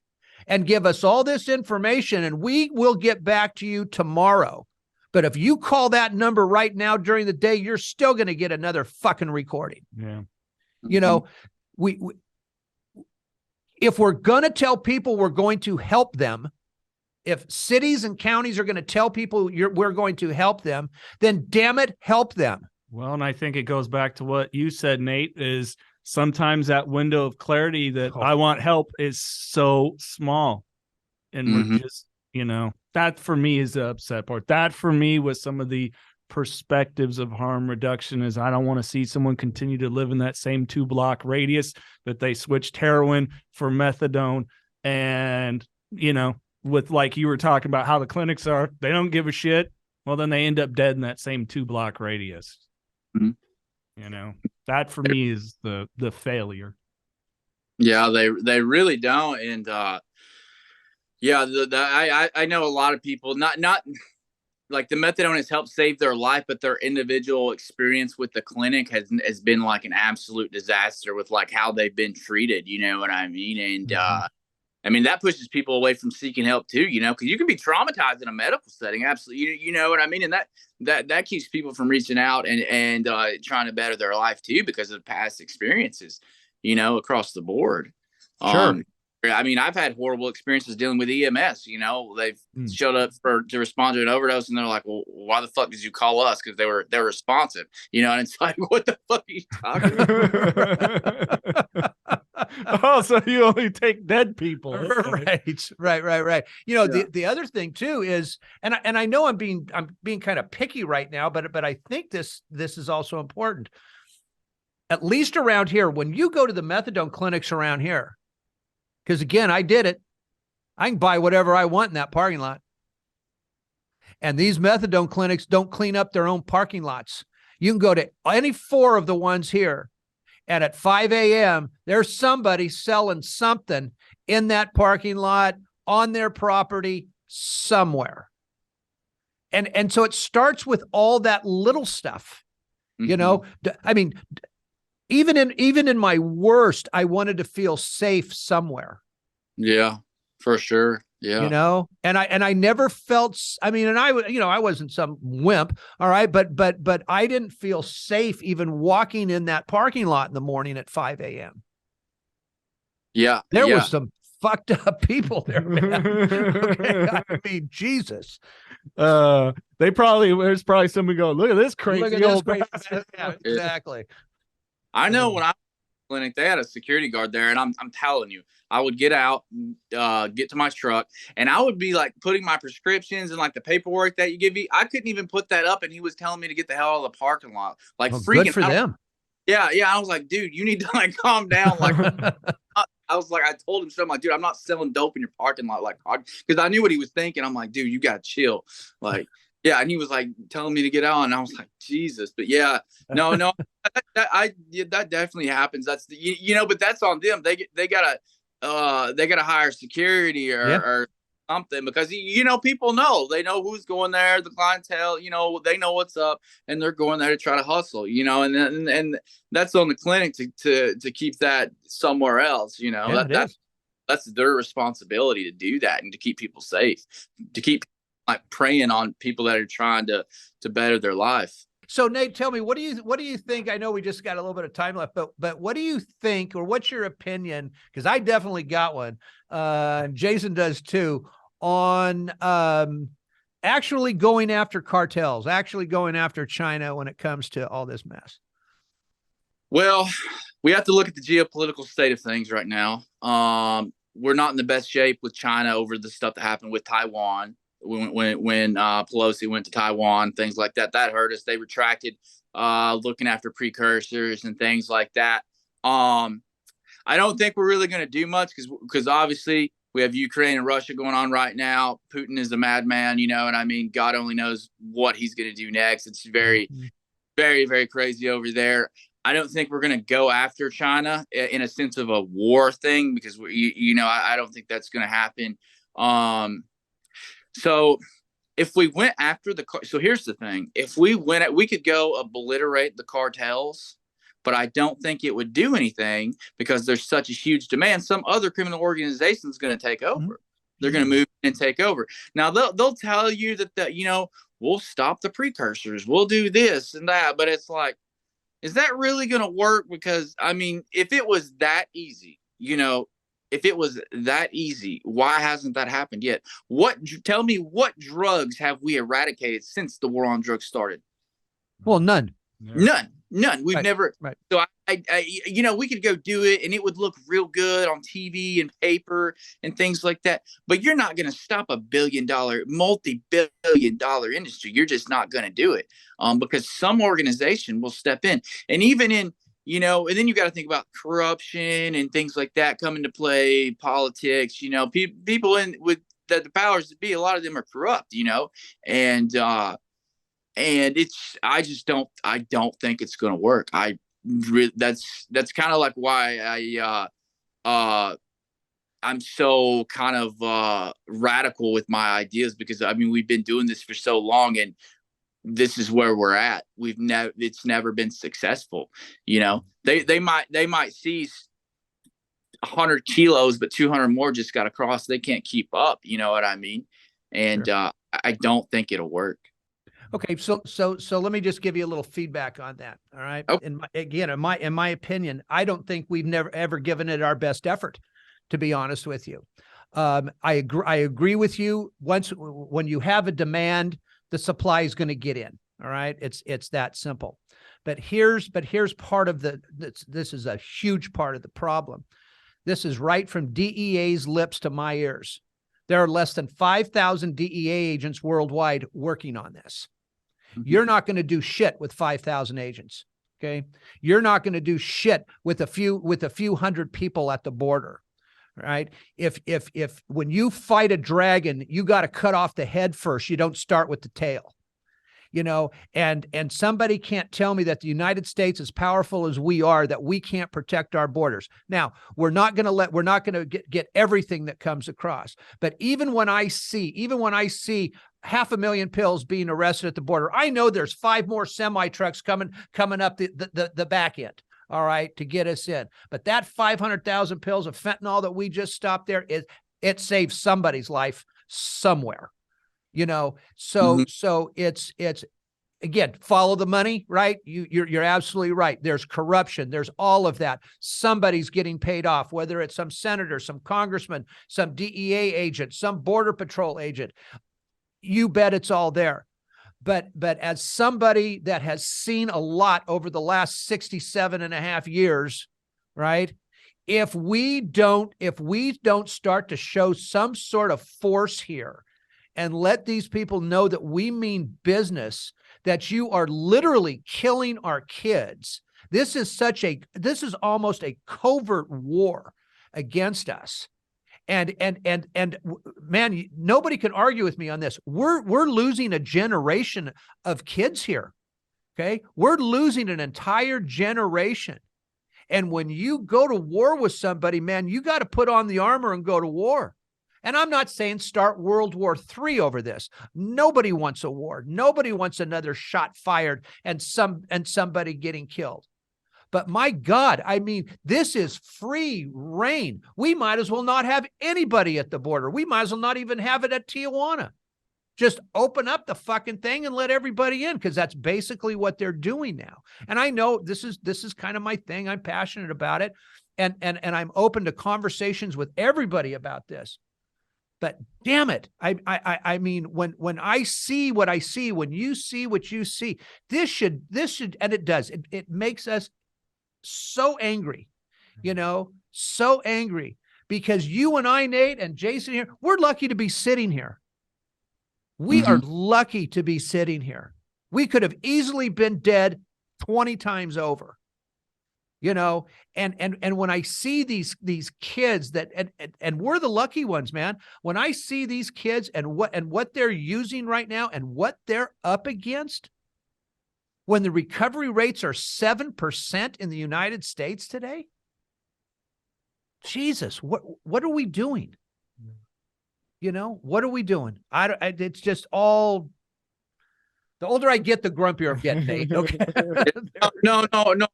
and give us all this information, and we will get back to you tomorrow. But if you call that number right now during the day, you're still going to get another fucking recording. Yeah. You know, if we're going to tell people we're going to help them, if cities and counties are going to tell people we're going to help them, then damn it, help them. Well, and I think it goes back to what you said, Nate, is sometimes that window of clarity that I want help is so small. And we're just, you know, that for me is the upset part. That for me was some of the perspectives of harm reduction is I don't want to see someone continue to live in that same 2-block radius that they switched heroin for methadone. And, you know, with like you were talking about how the clinics are, they don't give a shit. Well, then they end up dead in that same 2-block radius. You know, that for me is the failure. Yeah, they really don't. And yeah, I know a lot of people, not like the methadone has helped save their life, but their individual experience with the clinic has been like an absolute disaster with like how they've been treated. You know what I mean? And I mean, that pushes people away from seeking help too, you know, because you can be traumatized in a medical setting. Absolutely. You know what I mean? And that keeps people from reaching out and trying to better their life too, because of past experiences, you know, across the board. Sure. I mean, I've had horrible experiences dealing with EMS, you know, they've showed up to respond to an overdose and they're like, well, why the fuck did you call us? Because they're responsive, you know, and it's like, what the fuck are you talking about? Oh, so you only take dead people. Right. You know, the other thing too is, and I know I'm being kind of picky right now, but I think this is also important. At least around here, when you go to the methadone clinics around here, because again, I did it. I can buy whatever I want in that parking lot. And these methadone clinics don't clean up their own parking lots. You can go to any 4 of the ones here, and at 5 a.m., there's somebody selling something in that parking lot on their property somewhere. And so it starts with all that little stuff. You know, I mean, even in my worst, I wanted to feel safe somewhere. Yeah, for sure. Yeah. You know, and I never felt, I mean, and I wasn't some wimp. All right. But I didn't feel safe even walking in that parking lot in the morning at 5 a.m. Yeah. There was some fucked up people there, man. Okay, I mean, Jesus. There's probably somebody going, look at this crazy old bastard. Yeah, exactly. I know when I was in the clinic, they had a security guard there, and I'm telling you, I would get out, get to my truck, and I would be like putting my prescriptions and like the paperwork that you give me. I couldn't even put that up, and he was telling me to get the hell out of the parking lot. Like freaking good for them. Yeah. I was like, dude, you need to like calm down. Like, I was like, I told him, so I'm like, dude, I'm not selling dope in your parking lot, like, because I knew what he was thinking. I'm like, dude, you gotta chill, like. Yeah, and he was like telling me to get out, and I was like, Jesus. But yeah, no, that definitely happens. That's you know, but that's on them. They gotta hire security or something, because you know, people know, they know who's going there, the clientele, you know, they know what's up, and they're going there to try to hustle, you know, and that's on the clinic to keep that somewhere else, you know. Yeah, that's their responsibility to do that and to keep people safe, to keep like preying on people that are trying to better their life. So Nate, tell me, what do you think? I know we just got a little bit of time left, but what do you think, or what's your opinion? Because I definitely got one. Jason does too, on actually going after cartels, actually going after China when it comes to all this mess. Well, we have to look at the geopolitical state of things right now. We're not in the best shape with China over the stuff that happened with Taiwan. When Pelosi went to Taiwan, things like that, that hurt us. They retracted looking after precursors and things like that. I don't think we're really going to do much because obviously we have Ukraine and Russia going on right now. Putin is a madman, you know, and I mean, God only knows what he's going to do next. It's very, very, very crazy over there. I don't think we're going to go after China in a sense of a war thing because, I don't think that's going to happen. So if we went after so here's the thing. If we we could go obliterate the cartels, but I don't think it would do anything because there's such a huge demand. Some other criminal organization is going to take over. They're going to move in and take over. Now they'll tell you that, we'll stop the precursors. We'll do this and that. But it's like, is that really going to work? Because, I mean, if it was that easy, why hasn't that happened yet? Tell me, what drugs have we eradicated since the war on drugs started? Well, none. None. We've never. Right. So we could go do it and it would look real good on TV and paper and things like that. But you're not going to stop a multi-billion-dollar industry. You're just not going to do it because some organization will step in. And even in, and then you got to think about corruption and things like that come into play, politics, people with the powers that be, a lot of them are corrupt, and I don't think it's going to work. That's kind of like why I'm so kind of radical with my ideas, because I mean, we've been doing this for so long and this is where we're at. It's never been successful. They might seize 100 kilos, but 200 more just got across. They can't keep up. You know what I mean? And sure. I don't think it'll work. Okay, so let me just give you a little feedback on that. All right. Okay. In my opinion, I don't think we've never ever given it our best effort, to be honest with you. I agree with you. When you have a demand, the supply is going to get in. All right. It's that simple. But here's part of this is a huge part of the problem. This is right from DEA's lips to my ears. There are less than 5,000 DEA agents worldwide working on this. You're not going to do shit with 5,000 agents. Okay. You're not going to do shit with a few hundred people at the border. Right. If when you fight a dragon, you got to cut off the head first. You don't start with the tail, and somebody can't tell me that the United States, as powerful as we are, that we can't protect our borders. Now, we're not going to get everything that comes across. But even when I see 500,000 pills being arrested at the border, I know there's 5 more semi trucks coming up the back end. All right, to get us in. But that 500,000 pills of fentanyl that we just stopped there, it saves somebody's life somewhere, So it's again, follow the money, right? You're absolutely right. There's corruption. There's all of that. Somebody's getting paid off, whether it's some senator, some congressman, some DEA agent, some border patrol agent. You bet it's all there. But as somebody that has seen a lot over the last 67 and a half years, right? If we don't start to show some sort of force here and let these people know that we mean business, that you are literally killing our kids. This is almost a covert war against us. And man, nobody can argue with me on this. We're losing a generation of kids here. Okay. We're losing an entire generation. And when you go to war with somebody, man, you got to put on the armor and go to war. And I'm not saying start World War III over this. Nobody wants a war. Nobody wants another shot fired and somebody getting killed. But my God, I mean, this is free reign. We might as well not have anybody at the border. We might as well not even have it at Tijuana. Just open up the fucking thing and let everybody in, because that's basically what they're doing now. And I know this is kind of my thing. I'm passionate about it, and I'm open to conversations with everybody about this. But damn it, I mean, when I see what I see, when you see what you see, this should, and it does. It makes us so angry, so angry, because you and I, Nate, and Jason here, we're lucky to be sitting here. We are lucky to be sitting here. We could have easily been dead 20 times over, and when I see these kids that, and we're the lucky ones, man. When I see these kids and what they're using right now and what they're up against, when the recovery rates are 7% in the United States today, Jesus, what are we doing? What are we doing? It's just all, the older I get, the grumpier I'm getting, Nate. Okay. No.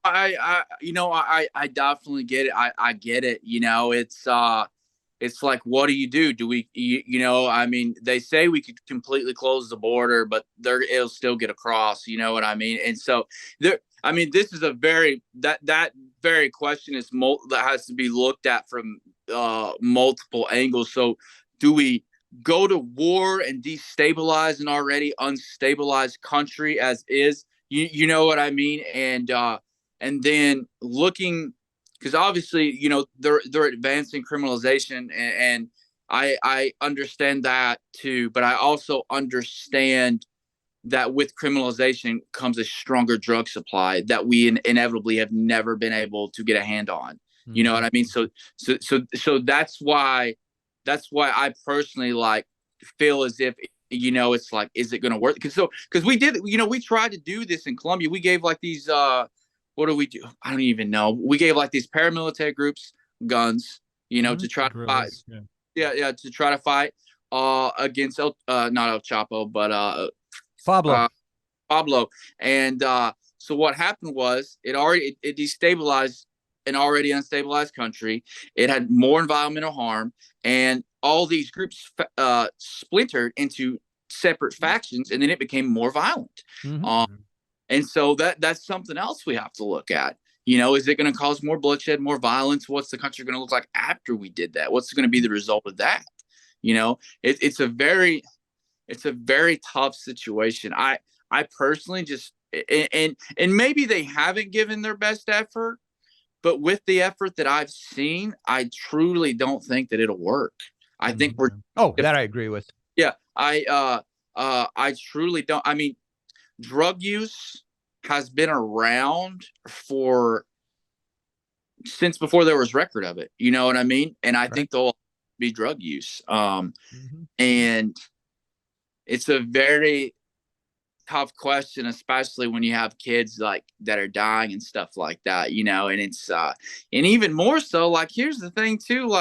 I definitely get it. I get it. It's like, what do? Do we, I mean, they say we could completely close the border, but it'll still get across, you know what I mean? And so this is a that very question that has to be looked at from multiple angles. So do we go to war and destabilize an already unstabilized country as is? You know what I mean? And then looking, because obviously, they're advancing criminalization, and I understand that too, but I also understand that with criminalization comes a stronger drug supply that we inevitably have never been able to get a hand on. You know what I mean? So that's why I personally feel as if, it's like, is it going to work? Because we did, we tried to do this in Colombia. We gave these, what do we do? I don't even know. We gave these paramilitary groups guns, to try to fight. Yeah. To try to fight against not El Chapo, but Pablo. And so what happened was it destabilized an already unstabilized country. It had more environmental harm, and all these groups splintered into separate factions, and then it became more violent. And so that's something else we have to look at. Is it going to cause more bloodshed, more violence? What's the country going to look like after we did that? What's going to be the result of that? It's a very tough situation. I personally just, and maybe they haven't given their best effort, but with the effort that I've seen, I truly don't think that it'll work. I think that I agree with. Yeah. I truly don't. I mean, drug use has been around since before there was record of it. You know what I mean? And I think there'll be drug use. And it's a very tough question, especially when you have kids that are dying and stuff like that, and it's and even more so, here's the thing too,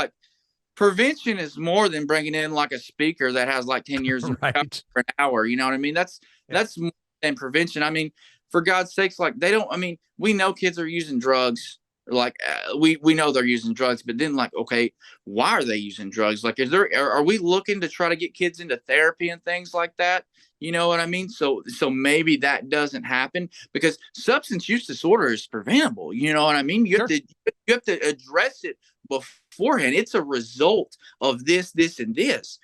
prevention is more than bringing in a speaker that has 10 years of for an hour. You know what I mean? That's more than prevention. I mean, for God's sakes, they don't, I mean, we know kids are using drugs. We know they're using drugs, but then okay, why are they using drugs? Are we looking to try to get kids into therapy and things like that? You know what I mean? So maybe that doesn't happen, because substance use disorder is preventable. You know what I mean? You have to address it beforehand. It's a result of this, and this,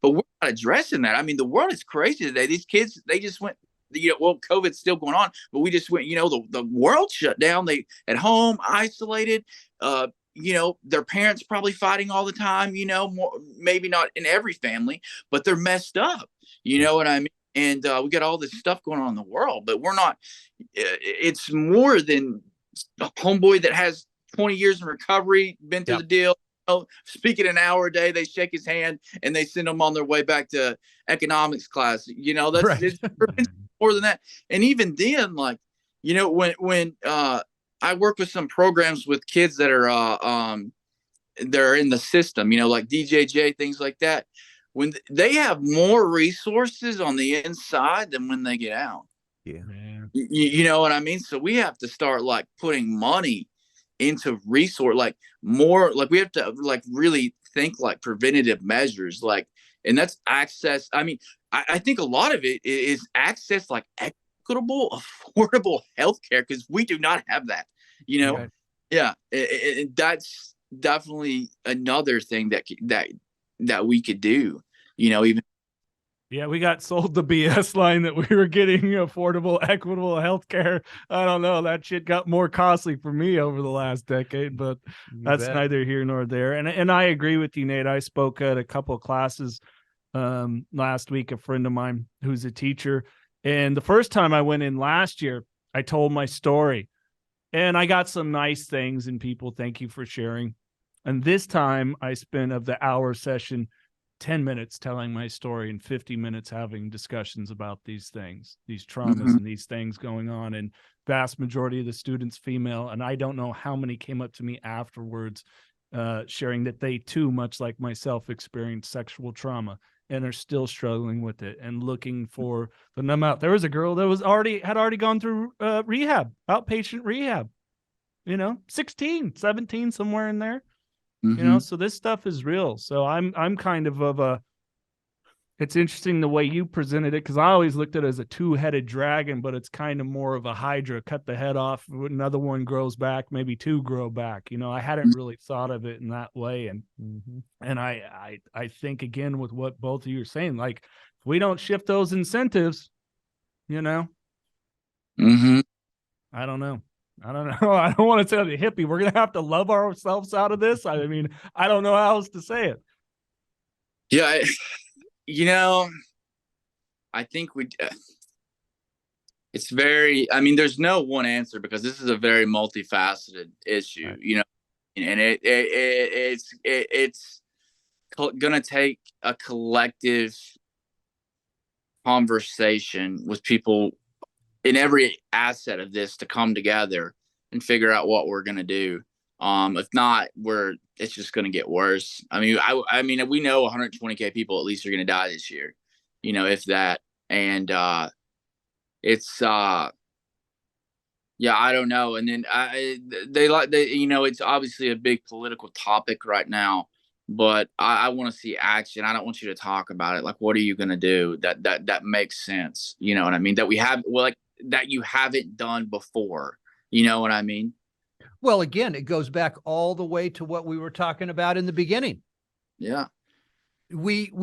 but we're not addressing that. I mean, the world is crazy today. These kids, they just went, COVID's still going on, but we just went, the world shut down. They at home, isolated, their parents probably fighting all the time, more, maybe not in every family, but they're messed up. You know what I mean? And we got all this stuff going on in the world, but we're not, it's more than a homeboy that has 20 years in recovery, been through the deal, speaking an hour a day, they shake his hand and they send them on their way back to economics class. That's it's more than that. And even then, when I work with some programs with kids that are they're in the system, like DJJ, things like that, when they have more resources on the inside than when they get out. Yeah. You know what I mean? So we have to start putting money into resource, more, we have to really think preventative measures, and that's access. I mean, I think a lot of it is access, like equitable, affordable healthcare, because we do not have that. You know, Right. yeah, that's definitely another thing that we could do. You know, even Yeah, we got sold the BS line that we were getting affordable, equitable healthcare. I don't know. That shit got more costly for me over the last decade, but that's neither here nor there. And I agree with you, Nate. I spoke at a couple of classes last week. A friend of mine who's a teacher, and the first time I went in last year, I told my story, and I got some nice things, and people, thank you for sharing. And this time, I spent of the hour session 10 minutes telling my story and 50 minutes having discussions about these things, these traumas and these things going on. And vast majority of the students female. And I don't know how many came up to me afterwards, sharing that they too, much like myself, experienced sexual trauma and are still struggling with it and looking for the numb out. There was a girl that had already gone through rehab, outpatient rehab, 16, 17, somewhere in there. So this stuff is real. So I'm kind of it's interesting the way you presented it, because I always looked at it as a two-headed dragon, but it's kind of more of a hydra. Cut the head off, another one grows back, maybe two grow back. I hadn't really thought of it in that way. And I think, again, with what both of you are saying, like, if we don't shift those incentives, I don't know. I don't want to sound a hippie. We're going to have to love ourselves out of this. I mean, I don't know how else to say it. Yeah. I think it's very, there's no one answer, because this is a very multifaceted issue, right. And it's going to take a collective conversation with people in every asset of this to come together and figure out what we're going to do. If not, it's just going to get worse. We know 120K people at least are going to die this year, if that. And it's I don't know. And then it's obviously a big political topic right now, but I want to see action. I don't want you to talk about it. Like, what are you going to do that makes sense? You know what I mean? That we have, that you haven't done before. You know what I mean? Well, again, it goes back all the way to what we were talking about in the beginning. Yeah. The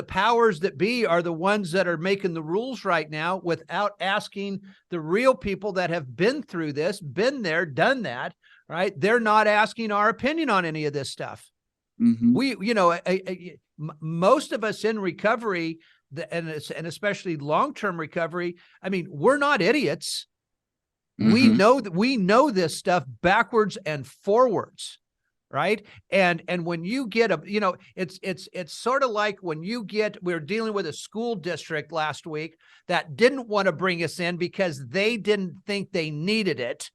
powers that be are the ones that are making the rules right now without asking the real people that have been through this, been there, done that, right? They're not asking our opinion on any of this stuff. Most of us in recovery, and especially long-term recovery, we're not idiots. We know this stuff backwards and forwards, right? And when you get it's sort of like when we were dealing with a school district last week that didn't want to bring us in because they didn't think they needed it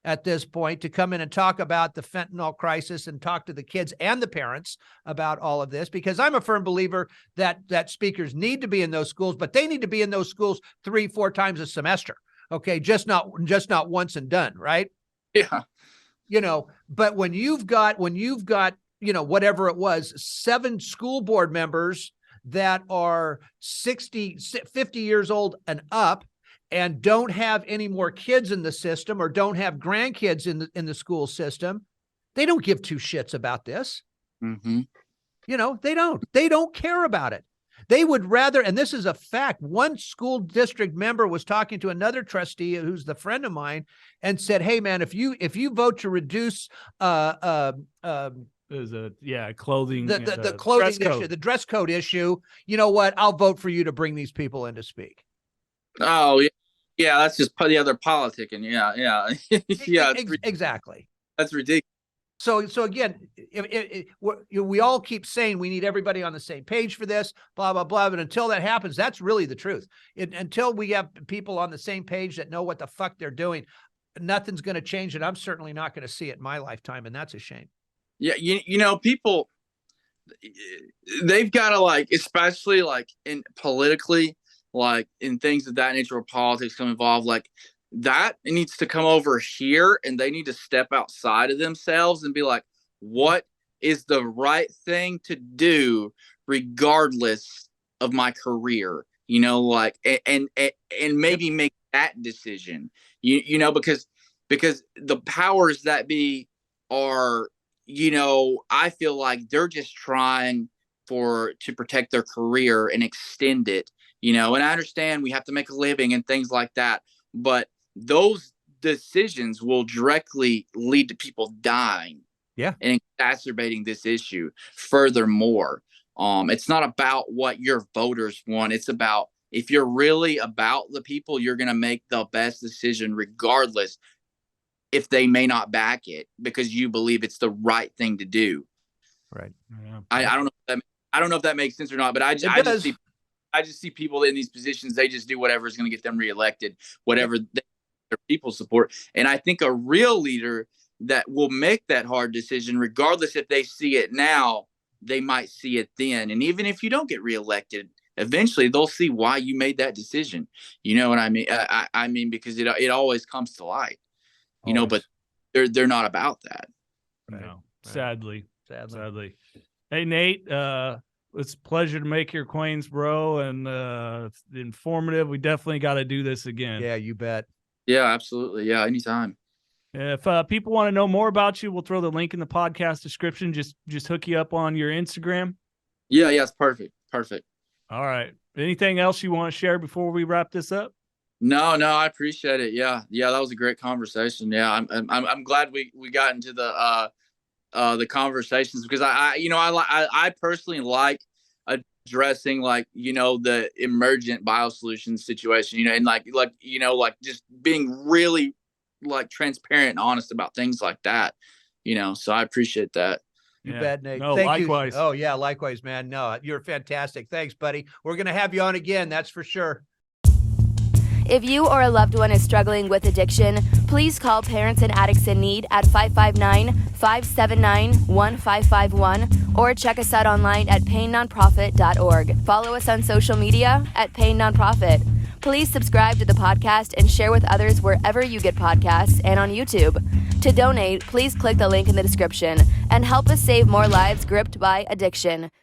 at this point to come in and talk about the fentanyl crisis and talk to the kids and the parents about all of this, because I'm a firm believer that speakers need to be in those schools, but they need to be in those schools 3-4 times a semester. Okay. Just not once and done. Right. Yeah. But when you've got, whatever it was, 7 school board members that are 50 years old and up, and don't have any more kids in the system or don't have grandkids in the school system, they don't give two shits about this. They don't care about it. They would rather, and this is a fact, one school district member was talking to another trustee who's the friend of mine and said, hey man, if you vote to reduce clothing, the clothing issue, the dress code issue, you know what? I'll vote for you to bring these people in to speak. Oh yeah, that's just the other politicking. Yeah. Yeah, exactly. That's ridiculous. So again, we all keep saying we need everybody on the same page for this, blah, blah, blah. But until that happens, that's really the truth. Until we have people on the same page that know what the fuck they're doing, nothing's going to change. And I'm certainly not going to see it in my lifetime. And that's a shame. Yeah. People, they've got to especially in politically, in things of that nature where politics come involved, that it needs to come over here, and they need to step outside of themselves and be like, what is the right thing to do regardless of my career, you know, like, and maybe make that decision, you know, because the powers that be are, you know, I feel like they're just trying to protect their career and extend it, you know, and I understand we have to make a living and things like that, but those decisions will directly lead to people dying. Yeah. And exacerbating this issue furthermore. It's not about what your voters want. It's about, if you're really about the people, you're going to make the best decision regardless if they may not back it because you believe it's the right thing to do. Right. Yeah. I don't know if that makes sense or not, but I just see people in these positions. They just do whatever is going to get them reelected, whatever their people support. And I think a real leader that will make that hard decision, regardless if they see it now, they might see it then. And even if you don't get reelected, eventually they'll see why you made that decision. You know what I mean? I mean, because it always comes to light, you know, but they're not about that. Right. No, sadly. Hey, Nate, it's a pleasure to make your acquaintance, bro. And it's informative. We definitely got to do this again. Yeah, you bet. Yeah, absolutely. Yeah. Anytime. If people want to know more about you, we'll throw the link in the podcast description. Just hook you up on your Instagram. Yeah, it's perfect. All right. Anything else you want to share before we wrap this up? No, I appreciate it. Yeah, that was a great conversation. Yeah, I'm glad we got into the conversations because I personally like addressing, like, you know, the emergent biosolutions situation, you know, and like you know, like just being really like transparent and honest about things like that, you know, so I appreciate that. You bet, Nate. No, Thank likewise. You. Oh yeah, likewise, man. No, you're fantastic. Thanks, buddy. We're going to have you on again. That's for sure. If you or a loved one is struggling with addiction, please call Parents and Addicts in Need at 559-579-1551 or check us out online at painnonprofit.org. Follow us on social media at Pain Nonprofit. Please subscribe to the podcast and share with others wherever you get podcasts and on YouTube. To donate, please click the link in the description and help us save more lives gripped by addiction.